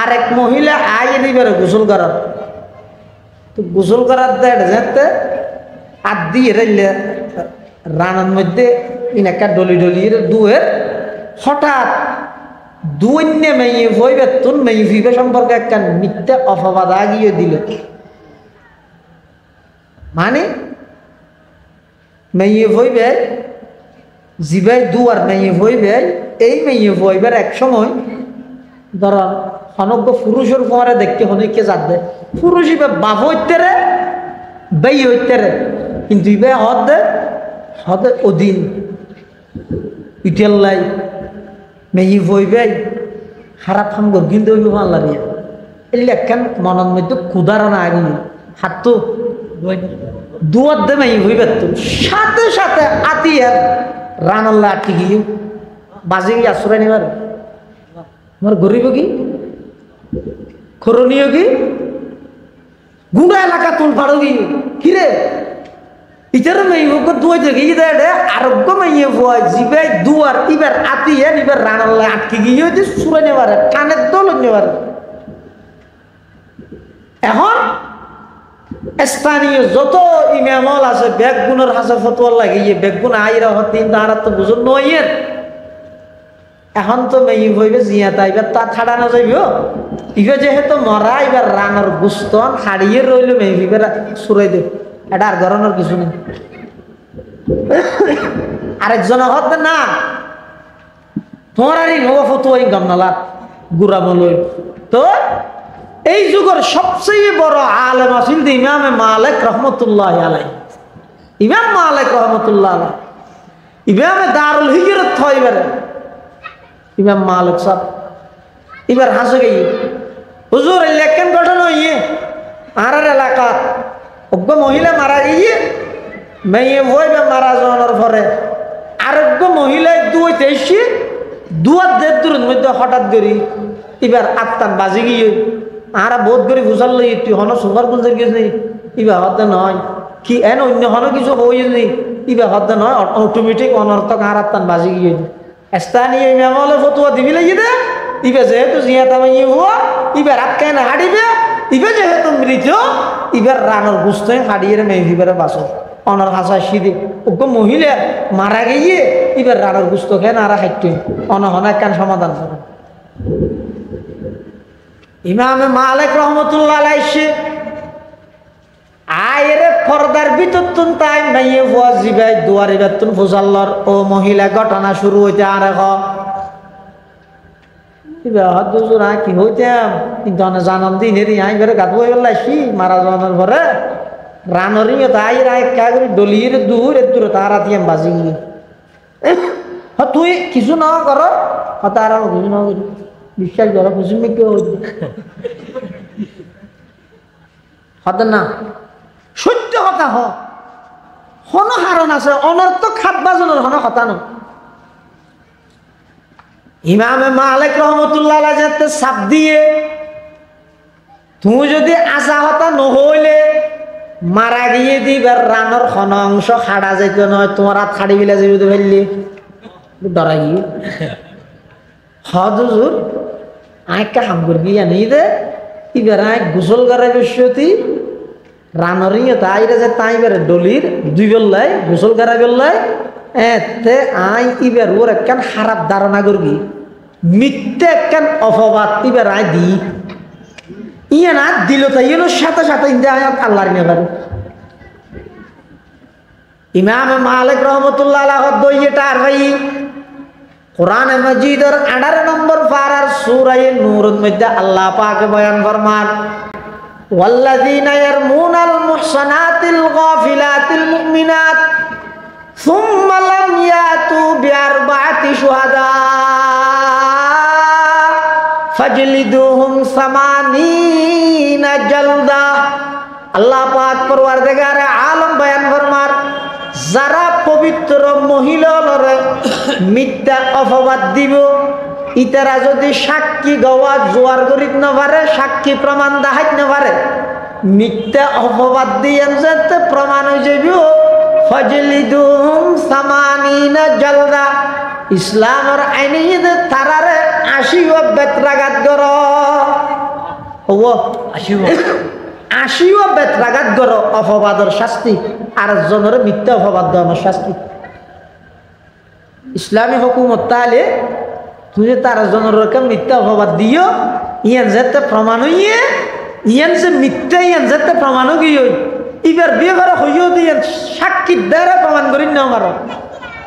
আরেক মহিলা আইয়ে দিবার গোসল করার তো গোসল করার দেয় যেতে আর দিয়ে রাইলে রানার মধ্যে ইনাকা ডলি ডলির দুয়ের হঠাৎ দুইন্য মেয়ে ভইবে তুন মেয়ে ফিবে সম্পর্কে একটা মিথ্যা অপবাদ আগিয়ে দিল মানে মেয়ে ভইবে জিবাই দুয়ার মেয়ে ভইবে এই মেয়ে ভইবার এক সময় ধর অনজ্ঞ পুরুষের পরে দেখতে হনিকে যাত দে পুরুষ ইবে বাপ হইতে রে বেই হইতে রে কিন্তু ইবে হদে অধীন ইটেল্লাই মেহি ভইবে খারাপ কাম কর কিন্তু হইবে মাল্লা নিয়ে এই একখান মনের মধ্যে ক্ষুধারণা আগুন হাত দুয়ার দে মেহি ভইবে তো সাথে সাথে আতিয়া রানাল্লা আটকে গিয়ে বাজে গিয়ে আশ্রয় নিবার আমার গরিব কি করণীয় কি গুড়া এলাকা তুল ফাড়ো কি কিরে ইটার মেয়ে দুয়াই থেকে আরোগ্য মেয়ে ভয় জিবাই দুয়ার ইবার আতিয়া ইবার রানাল্লা আটকে গিয়ে যে সুরে নেবার কানের দল নেবার এখন স্থানীয় যত ইমামল আছে বেগুনের হাসা ফতোয়ার লাগিয়ে বেগুন আইরা হতিন তারা তো বুঝুন নয়ের এখন তো মেয়ে হইবে জিয়াতা এবার তা ছাড়া না যাইব ইবে যেহেতু মরা এবার রাঙর গুস্তন হারিয়ে রইল মেয়ে এবার সুরাই দেব এটা আর ধরনের কিছু নেই আরেকজন হতে না তোমার আর নব ফতুয়া ইনকাম নালা গুড়ামলই তো এই যুগের সবচেয়ে বড় আলেম আছিল ইমামে মালিক রহমতুল্লাহ আলাইহি ইমাম মালিক রহমতুল্লাহ আলাইহি ইমামে দারুল হিজরত থইবারে ইমাম মালিক সাহেব এবার হাসে গিয়ে হুজুর এই লেখেন ঘটনা হইয়ে আর এলাকা অজ্ঞ মহিলা মারা গিয়ে মেয়ে বইবে মারা যাওয়ার পরে আরোগ্য মহিলায় দুইতে এসে দুয়ার দেড় দূরের মধ্যে হঠাৎ করি এবার আত্মান বাজি গিয়ে আর বোধ করে ঘুষাল লই তুই হন সুপার গুলজার গেছে এবার হতে নয় কি এন অন্য হন কিছু হইনি এবার হতে নয় অটোমেটিক অনর্থক আর আত্মান বাজি গিয়ে স্থানীয় ইমামলে ফতুয়া দিবি লাগি দে ইবে যেহেতু জিয়াতা মাইয়ে হুয়া ইবার আটকায় না হাঁটিবে ইবে যেহেতু মৃত ইবার রানোর গুস্ত হাঁটিয়ে মেয়ে হিবারে বাসো অনার হাসা সিদে ওকে মহিলা মারা গিয়ে এবার রানোর গুস্ত খেয়ে না আর হাঁটতে অনহনা কান সমাধান করে ইমামে মালিক রহমতুল্লাহ আলাইহি আয়রে পর্দার ভিতর তুন তাই মেয়ে হুয়া জিবাই দুয়ারে বেতুন ফুজাল্লার ও মহিলা ঘটনা শুরু হইতে আর কি হইতাম কিন্তু জানান দিন হেরি আই বেড়ে গাধু হয়ে গেলাইছি মারা যাওয়ার পরে রানরি তাই রায় কা করে ডলিয়ে দূর দূরে তারা দিয়ে বাজি গিয়ে তুই কিছু না কর তারা কিছু না করি বিশ্বাস কর খুশি মেয়ে কেউ হতে না সত্য কথা হন হারণ আছে অনর্থক খাত বাজনের হন হতানো ইমামে মালিক রহমতুল্লাহ যাতে চাপ দিয়ে তুমি যদি আশা হতা নহইলে মারা গিয়ে দিবার রানোর খন অংশ খাড়া যাইতে নয় তোমার হাত খাড়ি বিলা যাবি তো ফেললি ডরা গিয়ে হজুর আঁকা হাম করবি আনি দে এবার আঁক গোসল করে বসতি রানরি তাইরা যে তাই বেড়ে ডলির দুই বেল্লাই গোসল করা বেল্লাই এতে আই ইবার ওর একখান খারাপ ধারণা করবি মিথ্যে একখান অপবাদ ইবার আয় দি ইয়ে না দিল তাই সাথে সাথে ইন্দে আয়াত আল্লাহর নেবার ইমামে মালিক রহমতুল্লাহ আলাইহি দইয়েটা আর ভাই কোরআন মাজিদের 18 নম্বর পারার সূরা নূরের মধ্যে আল্লাহ পাক বয়ান ফরমান ওয়াল্লাযীনা ইয়ারমুনাল মুহসানাতিল গাফিলাতিল মুমিনাত সুম্মা লাম ইয়াতু বিআরবা'তি শুহাদা ফাজলিদুহুম সামানিনা জালদা আল্লাহ পাক পরওয়ারদিগারে আলম বয়ান ফরমান যারা পবিত্র মহিলারে মিথ্যা অপবাদ দিব ইতারা যদি সাক্ষী গওয়া জোয়ার করিত না পারে সাক্ষী প্রমাণ দেখাইতে না পারে মিথ্যা অপবাদ দিয়ে যাতে প্রমাণ হয়ে যাবে ফাজলিদুহুম সামানিনা জালদা ইসলামের আইনে তারারে 80 বেত্রাঘাত কর ও 80 বেত্রাঘাত কর অপবাদের শাস্তি আর জনের মিথ্যা অপবাদ দেওয়ার শাস্তি ইসলামী হুকুমত তাহলে তুই তার জনের মিথ্যা অপবাদ দিও ইয়ান যাতে প্রমাণ হইয়ে ইয়ান যে মিথ্যা ইয়ান যাতে প্রমাণ গিয়ে এবার বিয়ে করা হইও দিয়ে সাক্ষীর দ্বারা প্রমাণ করি না আমার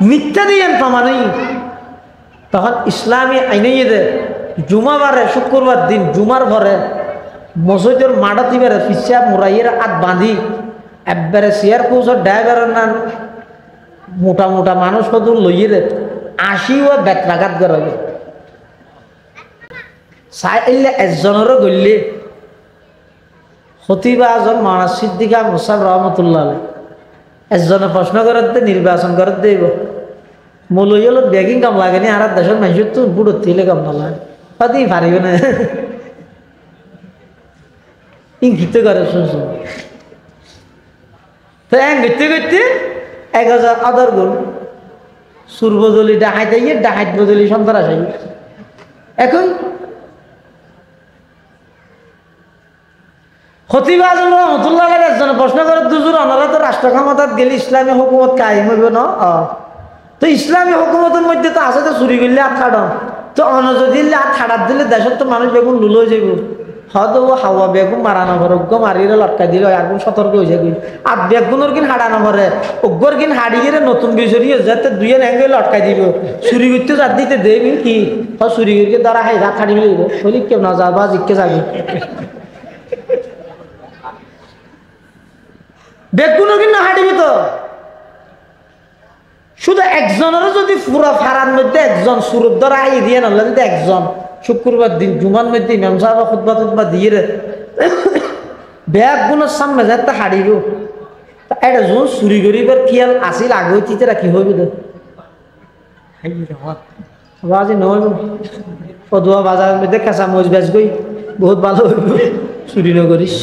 মিথ্যা দিয়ে প্রমাণ হই তখন ইসলামী আইনে দে জুমাবারে শুক্রবার দিন জুমার ভরে মসজিদের মাড়াতি বেড়ে পিছিয়ে মুরাইয়ের হাত বাঁধি একবারে চেয়ার পৌঁছর ড্রাইভারের নাম মোটা মোটা মানুষ কত লইয়ে দে 80 বেত্রাঘাত করাবে চাই এলে একজনেরও গড়লে হতিবা এজন মাওলানা সিদ্দিক আহমদ সাহেব রহমতুল্লাহ আলাইহি একজনে প্রশ্ন করতে নির্বাচন করে দেব মৌলইল ব্যাগিং কাম লাগেনি আর দেশের মানুষের তো বুড়ো তিলে কাম না লাগে পাতি পারিবে না ইঙ্গিত করে শুনছো তো গিতে গিতে 1000 আদর গুণ সুর বদলি ডাহাইতে গিয়ে ডাহাইত বদলি সন্ত্রাস আই এখন খতিব আজম রহমতুল্লাহ আলাইহি একজন প্রশ্ন করে দুজুর ওনারা তো রাষ্ট্র ক্ষমতাত গেলে ইসলামী হুকুমত কায়েম হইব না তো ইসলামী হুকুমতের মধ্যে তো আছে তো চুরি করলে হাত কাটো তো অনজদি হাত হাড়াত দিলে দেশের তো মানুষ বেগুন লুলো যাব হয়তো ও হাওয়া বেগুন মারানো ভরে অজ্ঞ মারিয়ে লটকাই দিল এখন সতর্ক হয়েছে কি আর বেগুনের কিন হাড়ানো ভরে অজ্ঞর কিন হাড়িয়ে নতুন বিষয় যাতে দুইয়ে ল্যাঙ্গে লটকাই দিব চুরি করতে যার দিতে দেবি কি চুরি করকে দ্বারা হাই রাত হাড়ি মিলিব বলি কেউ না যাবা জিজ্ঞে যাবি বেগুনের কিন না হাঁটিবি তো শুধু একজনেরও যদি পুরো ফারার মধ্যে একজন সুরত দ্বারা আই দিয়ে নাহলে যদি একজন শুক্রবার দিন জুমার মধ্যে ইমাম সাহেব খুতবা টুতবা দিয়ে ব্যাগ গুলোর সামনে যাতে হারিব এটা যখন চুরি করিবার খেয়াল আসিল আগে হইতে রাখি হইব তো আজি নহইব পদুয়া বাজারের মধ্যে কাঁচা মরিচ বেচ গই বহুত ভালো হইব চুরি নকরিস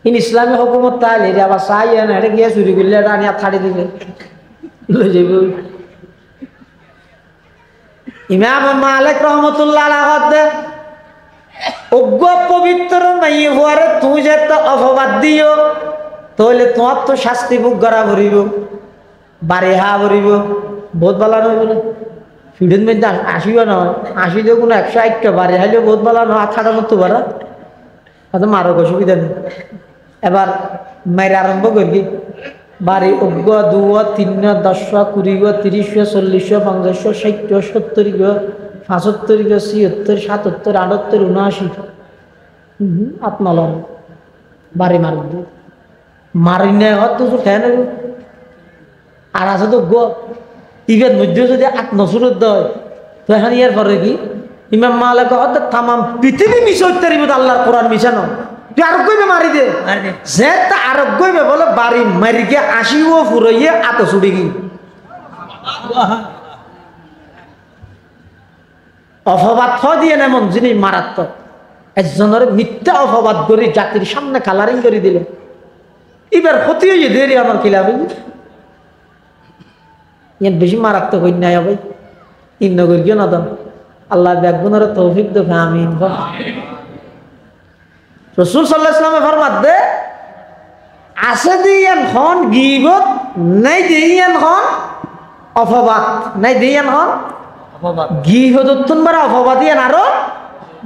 ইন ইসলামী হুকুমত তাইলে আবার চাই না এটা গিয়ে চুরি করলে এটা আনি আর ছাড়ি দিবে লই যাইব ইমাম মালিক রহমতুল্লাহ আলাইহি অজ্ঞ পবিত্র নাই হওয়ারে তুই যে একটা অপবাদ দিও তাহলে তোমার তো শাস্তি ভোগ করা ভরিব বাড়ি হা ভরিব বহুত ভালো নয় বলে ফিডেন মধ্যে আসিও নয় আসি দিয়ে কোনো 108টা বাড়ি হাইলেও বহুত ভালো নয় আর খাটানো তো পারা হয়তো মারো অসুবিধা নেই এবার মায়ের আরম্ভ করি বাড়ি অজ্ঞ 2 3 10 20 30 40 50 60 70 75 76 77 78 79 আত্মালন বাড়ি মারি নেয় হয়তো খেয়ে নেব আর আছে তো ইভের মধ্যে যদি আত্মসুরত দেয় তো এখন ইয়ার পরে কি ইমাম মালিক হয়তো তামাম পৃথিবী মিশে উঠতে আল্লাহর কোরআন মিশানো তুই আরোগ্য মারি দে যে তা আরোগ্য বলে বাড়ি মারিকে আসিও ফুরাইয়ে আত ছুটি কি অপবাদ দিয়ে নেমন যিনি মারাত্মক একজনের মিথ্যা অপবাদ করে জাতির সামনে কালারিং করে দিলে এবার ক্ষতি হয়ে দেরি আমার খিলাফ ইয়ার বেশি মারাত্মক হই নাই ভাই ইন্নগর গিয়ে না দাম আল্লাহ ব্যাগুনের তৌফিক দেবে আমিন রসুল সাল্লাল্লাহু আলাইহি ওয়াসাল্লাম ফরমাত দে আছে দিয়ান খন গীবত নাই দিয়ান খন অপবাদ নাই দিয়ান খন অপবাদ গীবততুন বারা অপবাদ দিয়ান আরো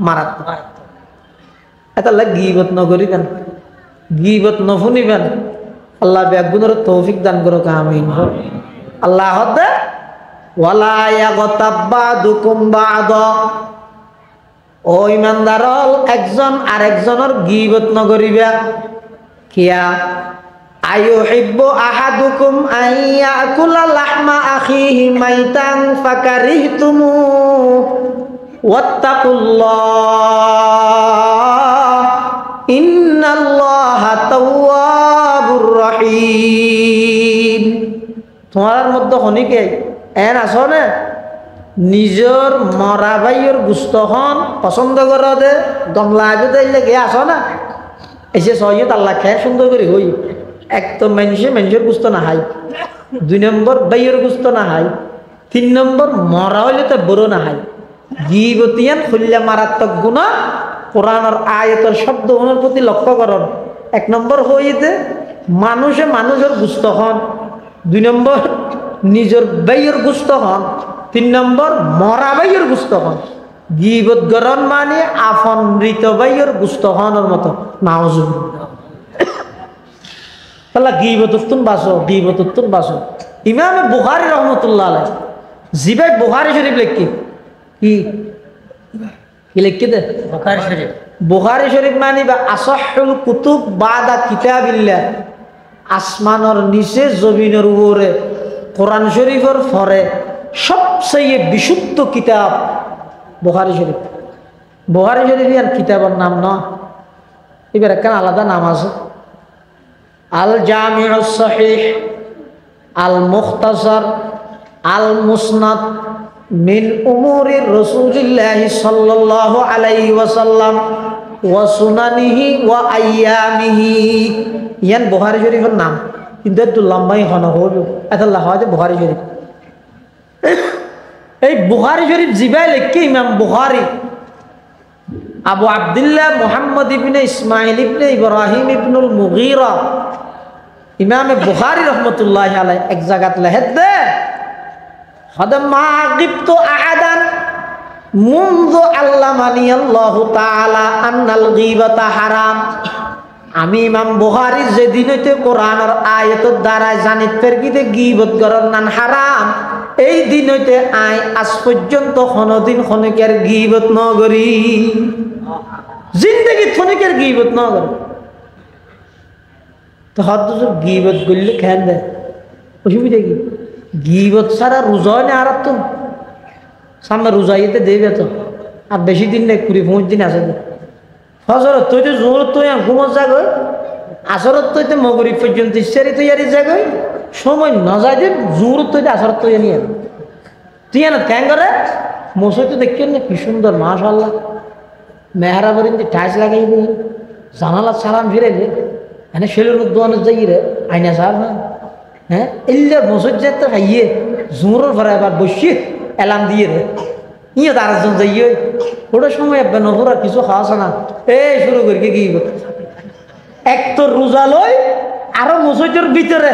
মারাত্মক এটা লাগ গীবত ন করিবেন গীবত ন শুনিবেন আল্লাহ ব্যাগুনের তৌফিক দান করুক আমিন আল্লাহ হদে ওয়ালা ইয়াগতাব বাদুকুম বাদা ও ইমানদারল একজন আরেকজনের গীবত নগরিবা কিয়া আয়ুহিব্বু আহাদুকুম আইয়াকুলা লাহমা আখিহি মাইতান ফাকারিহতুমু ওয়াত্তাকুল্লাহ ইন্নাল্লাহা তাওয়াবুর রহিম তোমার মধ্যে হনিকে এন আছো না নিজের মরা ভাইয়ের গুস্তখন পছন্দ করে দে গমলা দিলে গে আস না এসে সহিয়ে আল্লাহ খেয়ে সুন্দর করে হই এক তো মানুষের গুস্ত না হাই 2 নম্বর ভাইয়ের গুস্ত না হাই 3 নম্বর মরা হইলে তো বড় না হাই গীবতিয়ান খুললে মারাত্মক গুণা কোরআনের আয়াতের শব্দ ওনার প্রতি লক্ষ্য করন 1 নম্বর হইতে মানুষের গুস্ত হন 2 নম্বর নিজের ভাইয়ের গুস্ত হন 3 নম্বর মরা ভাইয়ের গুস্ত হন গীবত গরণ মানে আফন মৃত ভাইয়ের গুস্ত হনের মতো নাউজুবিল্লাহ তাহলে গীবতুন বাসো ইমাম বুখারী রহমতুল্লাহ আলাইহি জিবাই বুখারী শরীফ লিখি কি লিখি দে বুখারী শরীফ মানে বা আসহুল কুতুব বাদা কিতাবিল্লাহ আসমানের নিচে জমিনের উপরে কোরআন শরীফের পরে সবচেয়ে বিশুদ্ধ কিতাব বুখারী শরীফ ইয়ার কিতাবের নাম না এবার একটা আলাদা নাম আছে আল জামিউস সহিহ আল মুখতাসার আল মুসনাদ মিন উমুরি রাসূলিল্লাহি সাল্লাল্লাহু আলাইহি ওয়াসাল্লাম ওয়া সুনানিহি ওয়া আইয়ামিহি ইয়ান বুখারী শরীফের নাম কিন্তু একটু লম্বাই হন হইব আল্লাহ হয় বুখারী শরীফ এই বুখারী শরীফ জিবাই লিখে ইমাম বুখারী আবু আব্দুল্লাহ মুহাম্মদ ইবনে ইসমাইল ইবনে ইব্রাহিম ইবনুল মুগীরা ইমাম বুখারী রহমতুল্লাহি আলাইহি এক জায়গাত লেখে দে হদ মা গিবতু আহাদান মুনযু আল্লামানি আল্লাহু তাআলা আন্নাল গীবাতা হারাম। আমি ইমাম বুখারী যেদিন হইতে কোরআনের আয়াতের দ্বারা জানিত পেরগিতে গীবত করার নান হারাম, এই দিন হইতে আজ পর্যন্ত কোনদিন খনিকের গীবত ন করি, জিন্দেগি খনিকের গীবত ন করি। তো হদ্দুর গীবত করলে খেয়াল দেয়, অসুবিধা কি? গীবত ছাড়া রোজা হয় না আর তো সামনে রোজা ইয়েতে দেবে তো আর বেশি দিন নেই, 20-25 দিন আছে। ফজরত তৈতে জোর তো ঘুমত জাগয়, আসরত তৈতে মগরিব পর্যন্ত ইচ্ছারি তৈয়ারি জাগয়, সময় না যায় যে জোর তৈতে আসরত তৈরি নিয়ে তুই না ক্যাং করে মশাই তো দেখছেন না কি সুন্দর মাশাআল্লাহ, মেহরা বরিন যে টাইস লাগাই দিয়ে জানালা সালাম ফিরে যে এনে শেলের দোয়ানো যাই রে আইনা সার না, হ্যাঁ এলে মশাই যেতে খাইয়ে জোরের ভরা এবার বসিয়ে এলাম দিয়ে রে ইয়ে তার একজন যাইয়ে ওটা সময় একবার নহরা কিছু খাওয়া না এই শুরু করি কি এক তো রোজা লই আরো মসজিদের ভিতরে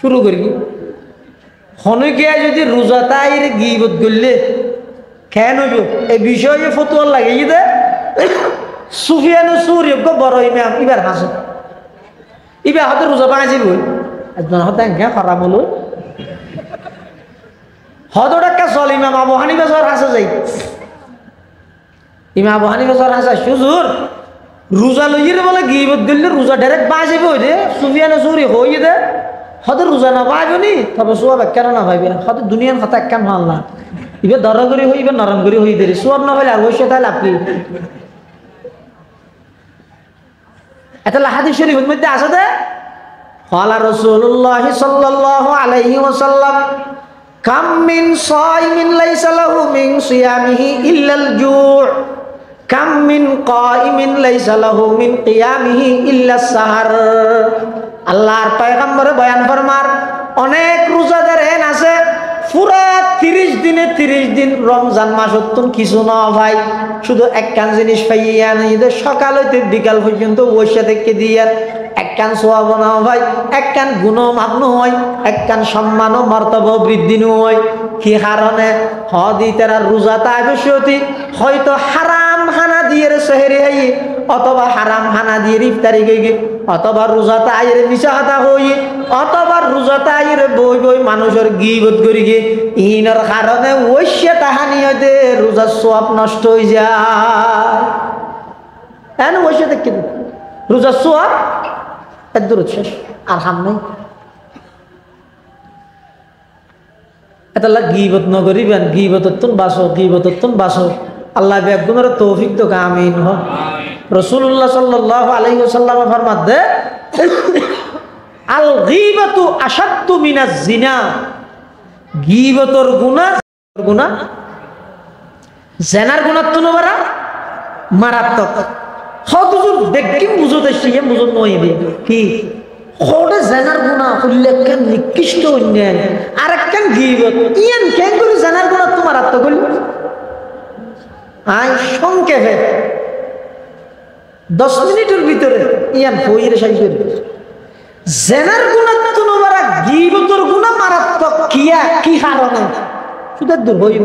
শুরু করি হনকিয়া যদি রোজা তাই গিবত করলে কেন এই বিষয়ে ফতোয়া লাগিয়ে দে সুফিয়ান সূরি বড় ইমাম এবার হাসে এবার হাতে রোজা পাঁচি বই একজন হাতে খারাপ হলো হদটা চল ইমাম আবু হানিফা জ্বর হাসা যাই, ইমাম আবু হানিফা জ্বর হাসা সুজুর রোজা লইয়ে বলে গিবত দিলে রোজা ডাইরেক্ট বাঁচিব দে সুফিয়ান সূরি হইয়ে দে হদ রোজা না পাইব নি তবে সোয়াব কেন না পাইবে হদ দুনিয়ার কথা একখান ভাল না এবার দর করি হই এবার নরম করি হই দেরি সোয়াব না পাইলে অবশ্যই তাহলে আপনি এটা হাদিস শরীফের মধ্যে আছে দে ক্বালা রাসূলুল্লাহ সাল্লাল্লাহু আলাইহি ওয়াসাল্লাম কাম মিন সাইমিন লাইসা লাহু মিন সিয়ামিহি ইল্লাল জু' কাম মিন কাইমিন লাইসা লাহু মিন কিয়ামিহি ইল্লাস সাহার। আল্লাহর পয়গম্বর বয়ান ফরমার অনেক রোজাদার এন আছে পুরা 30 দিনে 30 দিন রমজান মাস অত্যন কিছু না ভাই শুধু একখান জিনিস পাইয়া নিজেদের সকাল হইতে বিকাল পর্যন্ত বসে থেকে দিয়ে একখান সোয়াব না ভাই একখান গুণ মাপন হয় একখান সম্মান ও মর্তবা বৃদ্ধি হয় কি কারণে হদি তারা রোজা তাই বসতি হয়তো হারাম হানা দিয়ে সেহরি হাই অথবা হারাম হানা দিয়ে ইফতারি গিয়ে অথবা রোজা তাইরে মিশা হাতা হই অথবা রোজা তাইরে বই বই মানুষের গীবত করি গিয়ে ইনার কারণে ওইসে তাহানি হইতে রোজার সোয়াব নষ্ট হয়ে যায় হ্যাঁ না ওইসে দেখি রোজার সোয়াব এদূর শেষ আর হাম নাই এটা গীবত নগরিবেন গীবতত্তুন বাসো গীবতত্তুন বাসো আল্লাহ বেগুনের তৌফিক তো আমিন হ। রাসূলুল্লাহ সাল্লাল্লাহু আলাইহি ওয়াসাল্লাম ফরমাত দে আল গীবাতু আশাদ্দু মিনাজ জিনা, গীবতর গুনাহ জেনার গুনাহ তো নবরা মারাত্মক হদুর দেখকিম বুঝতে শিয়ে বুঝত নই দে কি কোডে জেনার গুনাহ উল্লেখেন নিকৃষ্ট অন্যায় আরেকখান গীবত ইয়ান কেন করে জেনার গুনাহ তো মারাত্মক হইল আই সংক্ষেপে 10 মিনিটের ভিতরে ইয়ান হইরে শেষ করে জেনার গুনাহ তো নবরা গীবতর গুনাহ মারাত্মক কিয়া কি কারণে শুধু দূর হইব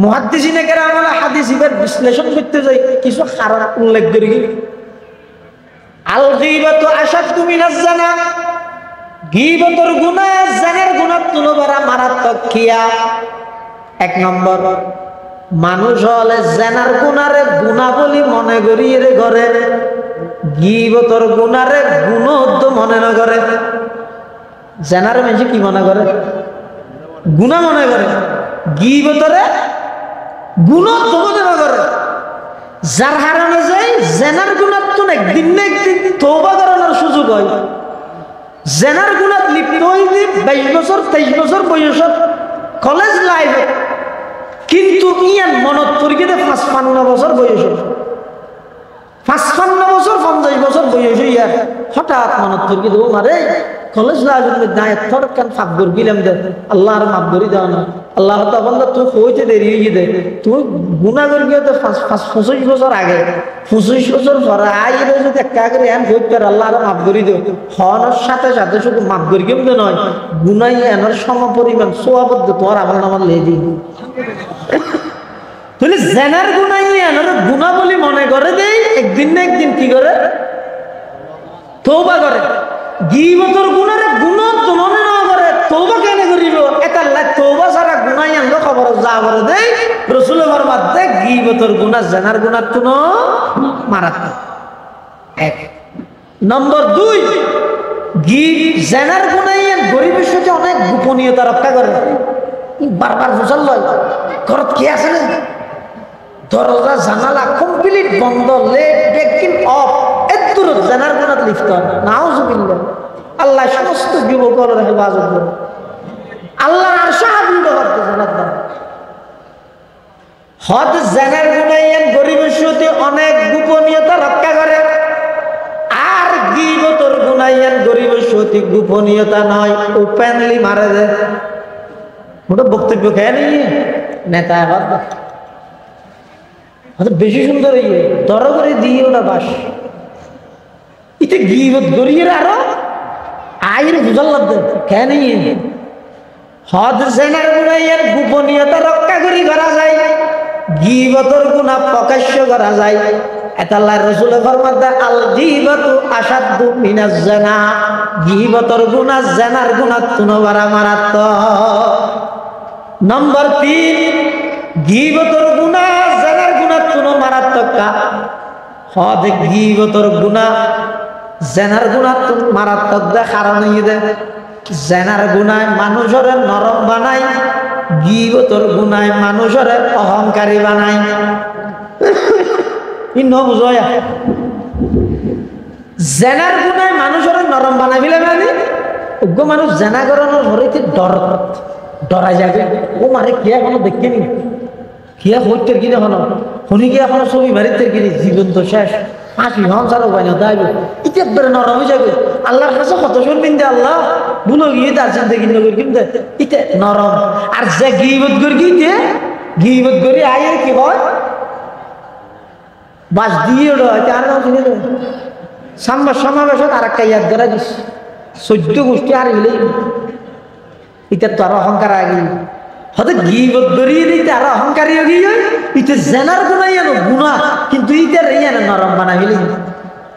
মুহাদ্দিসিনে কেরাম হাদিস ইবার বিশ্লেষণ করতে যাই কিছু কারণ উল্লেখ করি আল গীবাতু আশাদ্দু মিনাজ জিনা, গীবতর গুনাহ জেনার গুনাহ তুলো বড় মারাত্মক কিয়া। 1 নম্বর মানুষ হলে জেনার গুনারে গুনাহ বলি মনে করি এর ঘরে গীবতর গুনারে গুণদ্দ মনে না করে জেনার মানুষ কি মনে করে গুনাহ মনে করে গীবতরে গুণদ্দ মনে না করে যার কারণে যাই জেনার গুনাহ তো একদিন না একদিন তওবা করার সুযোগ হয় জেনার গুনাহ লিপ্ত হইলে 22 বছর 23 বছর বয়সত কলেজ লাইফে কিন্তু ইয়ান মনত পড়ি গেলে 55 বছর বয়স 55 বছর 50 বছর বয়স হইয়া হঠাৎ মনত পড়ি দেবো মারে কলেজ লাইফের মধ্যে আয় থরকান ফাঁক করে গেলাম দে আল্লাহ আর মাফ করে দাও না আল্লাহ তখন তুই হইতে দেরি হয়ে দে তুই গুণা করে গিয়ে তো 25 বছর আগে 25 বছর পরে আইলে যদি একটা করে এন হইতে পারে আল্লাহ আর মাফ করে দিও হওয়ার সাথে সাথে শুধু মাফ করে কিন্তু নয় গুণাই এনার সম পরিমাণ সোয়াবদ্ধ তোমার আমল নামার লেগে দিই তুই জেনার গুণাই এনার গুণা বলি মনে করে দেই একদিন না একদিন কি করে তওবা করে গীবতের গুনারে গুণ তো মনে না করে তওবা কেন করিব এটা তওবা ছাড়া গুনাই আনলো খবর যা করে দেই রাসূলের ফরমান দে গীবতের গুনাহ জেনার গুনাহ তুনো মারাত্মক এক নম্বর 2 জেনার গুনাই গরিবের সাথে অনেক গোপনীয়তা রক্ষা করে বারবার বুঝাল লয় ঘরত কি আছে না দরজা জানালা কমপ্লিট বন্ধ লেট ব্রেকিং অফ এত জানার গুনাত লিপ্ত নাউজুবিল্লাহ আল্লাহ সমস্ত যুবকদের হেফাজত করে আল্লাহর আরশ আবৃত করতে জানাত দাও হদ জানার গুনাইয়েন গরিবের সাথে অনেক গোপনীয়তা রক্ষা করে আর গীবতের গুনাইয়েন গরিবের সাথে গোপনীয়তা নয় ওপেনলি মারে দেয় ওটা বক্তব্য খেয়ে নিয়ে নেতা আবার বেশি সুন্দর ইয়ে দর করে দিয়ে ওটা বাস ইতে গীবত গরিয়ে আরো আয়ের বুঝাল লাগবে কেন হদ জেনার গুনাইয়ের গোপনীয়তা রক্ষা করি করা যায় গীবতর গুনাহ প্রকাশ্য করা যায় এটা আল্লাহর রাসূল ফরমাতে আল গীবাতু আশাদ্দু মিনাজ জিনা গীবতর গুনাহ জেনার গুনাহ তুনো বড় মারাত্মক নম্বর 3 গীবতর গুনাহ জেনার গুনাহ তুনো মারাত্মক হদ গীবতর গুনাহ জেনার গুনাহ তুনো মারাত্মক দে কারণ ইদে জেনার গুনাহ মানুষের নরম বানায় গীবতর গুনাহ মানুষের অহংকারী বানায় ই ন বুঝয়া জেনার গুনাহ মানুষের নরম বানাই বিলে মানে ওগো মানুষ জেনা করানোর হরিতে ডরা যাবে ও মারে কে এখনো দেখেনি কে হইতে কিনে হলো শুনি কি এখনো ছবি বাড়িতে কিনে জীবন তো শেষ হাসি সংসারও বাইনা দাইবে ইতে একবারে নরম হয়ে যাবে আল্লাহর কাছে কত শুনবেন দে আল্লাহ ভুলো গিয়ে তার চিন্তা কিনে কিন্তু ইতে নরম আর যে গীবত করি গিয়ে গীবত করি আয়ের কি হয় বাস দিয়ে ওটা হয়তো আর নাম শুনে সমাবেশত আর একটা ইয়াদ করা দিস 14 গোষ্ঠী আর এলেই এটা তো আর অহংকার আগে হয়তো গীবত করিয়ে দিতে আর অহংকারী গিয়ে ইতে জেনার গুনাই আনো গুণা কিন্তু ইটার ইয়ানো নরম বানাই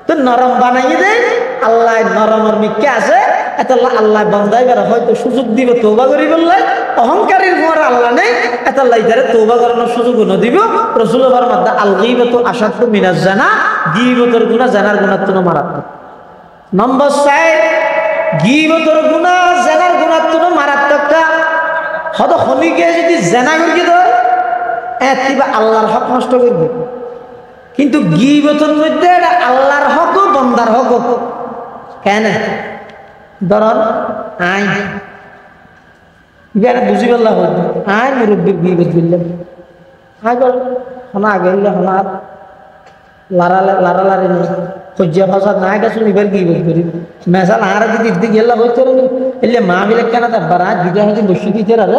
তো নরম বানাইয়ে দেয় আল্লাহ নরমের মিক্কে আছে এত আল্লাহ বান্দাই বেড়া হয়তো সুযোগ দিব তওবা করি বললে অহংকারীর পর আল্লাহ নেই এত আল্লাহ ইদারে তওবা করানোর সুযোগ ন দিব রাসূলুল্লাহ ফরমাতে আল গীবাতু আশাদ্দু মিনাজ জিনা গীবতের গুনাহ জানার গুনাহ তুনো মারাত্মক নম্বর 4 গীবতের গুনাহ জানার গুনাহ তুনো মারাত্মক হয়তো খনিকে যদি জেনা করি তো এতিবা আল্লাহর হক নষ্ট করবে কিন্তু গীবতের মধ্যে আল্লাহর হক ও বান্দার হক কেন ধরন আইন এবার বুঝি পারলা হইতো আইন মুরব্বী গীবত বললাম আই বল হনা আগে হনা লারালারি সজ্জা ভাষা না গেছিল এবার গীবত করি মেসাল আর যদি দিক গেলা হইতো এলে মা বিলে কেন তারপর আর দিদা হয়তো বসে দিতে আর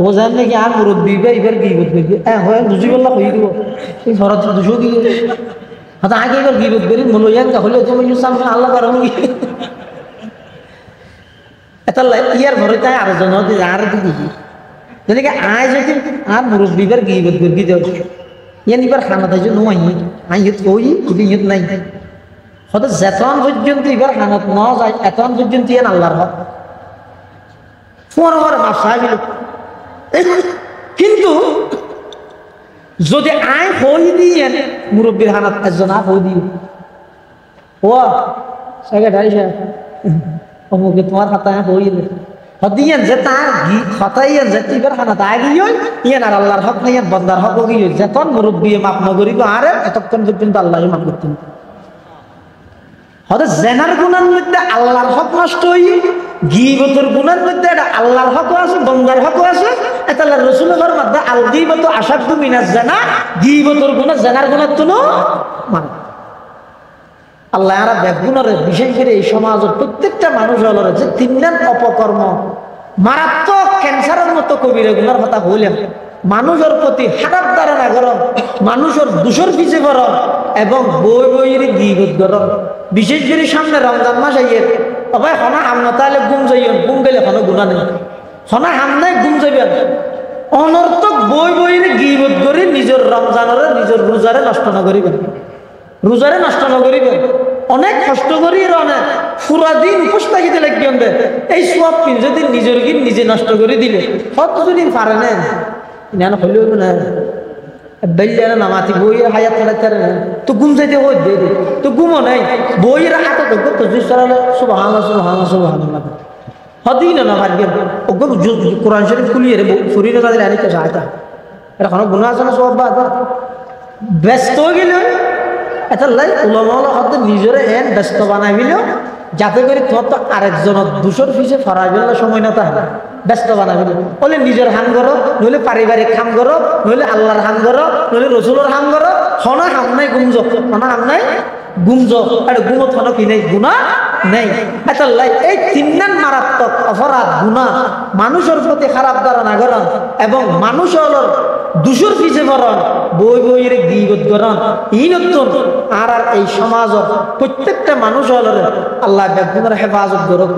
ও জান নাকি আর মুরব্বী এবার গীবত করি হয় বুঝি পারলা হয়ে দিব এই ঘরত দুশো দিয়ে হয়তো আগে এবার গীবত করি মূল্যায়ন হলে তুমি সামনে আল্লাহ করা এটা ইয়ার ঘরে তাই আরো জন আর দিদি যেনেকে আয় যদি আর মুরব্বীবার গীবত করি দেও ইয়ান এবার খানা তাই জন্য আইয়ত কই ইবি ইয়ত নাই হয়তো যেতন পর্যন্ত এবার খানাত ন যায় এতন পর্যন্ত ইয়ান আল্লাহর হক ফোর মাপ সাহেব কিন্তু যদি আয় হই দিয়ে মুরব্বীর হানাত একজন আর হই দিও ও সেক্রেটারি সাহেব অমুকে তোমার খাতায় হইলে হদিয়ান যে তার হতাইয়ান যে তিবার খানা তাই গিয়ে ইয়ান আর আল্লাহর হক নাই বান্দার হক গিয়ে যতন মুরব্বী মাপ নগরিব আর এতক্ষণ পর্যন্ত আল্লাহই মাপ করতেন হয়তো জেনার গুনার মধ্যে আল্লাহর হক নষ্ট হই গীবতের গুনার মধ্যে আল্লাহর হকও আছে বান্দার হকও আছে এটা আল্লাহ রাসূলের ফরমাতে আল গীবাতু আশাদ্দু মিনাজ জিনা গীবতের গুনাহ জেনার গুনার তুনো মানে আল্লাহ এরা বেগুনের বিশেষ করে এই সমাজের প্রত্যেকটা মানুষ হল যে তিনজন অপকর্ম মারাত্মক ক্যান্সারের মতো কবিরা গুনার কথা বললেন মানুষের প্রতি খারাপ ধারণা গরম মানুষের দূষর পিছে গরম এবং বই বইয়ের গিবত গরম বিশেষ করে সামনে রমজান মাস আইয়ে তবে হনা হামনা তাহলে ঘুম যাইবেন ঘুম গেলে কোনো গুণা নেই হনা হামনায় ঘুম যাইবেন অনর্থক বই বইয়ের গিবত করে নিজের রমজানের নিজের রোজারে নষ্ট না করিবেন রোজারে নষ্ট না করিবেন অনেক কষ্ট করি অনেক পুরা দিন উপোস থাকিতে লাগবেন এই সব যদি নিজের গিন নিজে নষ্ট করে দিলে কতদিন পারে না না হইলেও না বেল্লারা নামাতি বইয়ের হায়াত ফেলাতে তো ঘুম যাইতে হই দে তো ঘুমও নাই বইয়ের হাতে তো তো সরালে সুবহানাল্লাহ সুবহানাল্লাহ সুবহানাল্লাহ হদিন না ভাগ্য ওগো কোরআন শরীফ খুলিয়ে রে শরীরে তাদের আনিতে চাইতা এটা কোনো গুনাহ আছে না সব বাদ ব্যস্ত গেল এটা লাই উলামাওয়ালা হতে নিজের এন ব্যস্ত বানাই দিল যাতে করে তোর তো আরেকজনের দূষর ফিসে ফরাইবেলা সময় না তাহলে ব্যস্ত বানাবি বলে নিজের হাম করো নইলে পারিবারিক হাম করো নইলে আল্লাহর হাম করো নইলে রসুলের হাম করো হনা হাম নাই গুমজ হনা হাম নাই গুমজ আর গুমত হন কি নেই গুণা নেই এটা লাই এই তিনজন মারাত্মক অপরাধ গুণা মানুষের প্রতি খারাপ ধারণা করন এবং মানুষের দূষর পিছে করন বই বইয়ের গিবত করন ই নতুন আর এই সমাজের প্রত্যেকটা মানুষ হল আল্লাহ বেগুনের হেফাজত করুক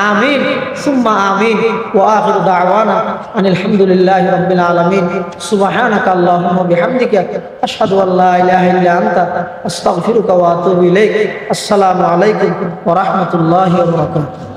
আমিন সুম্মা আমিন ওয়া আখিরু দাওয়ানা আনিল হামদুলিল্লাহি রাব্বিল আলামিন সুবহানাকা আল্লাহুম্মা বিহামদিকা আশহাদু আল লা ইলাহা ইল্লা আনতা আস্তাগফিরুকা ওয়া আতুবু ইলাইক আসসালামু আলাইকুম ওয়া রাহমাতুল্লাহি ওয়া বারাকাতুহু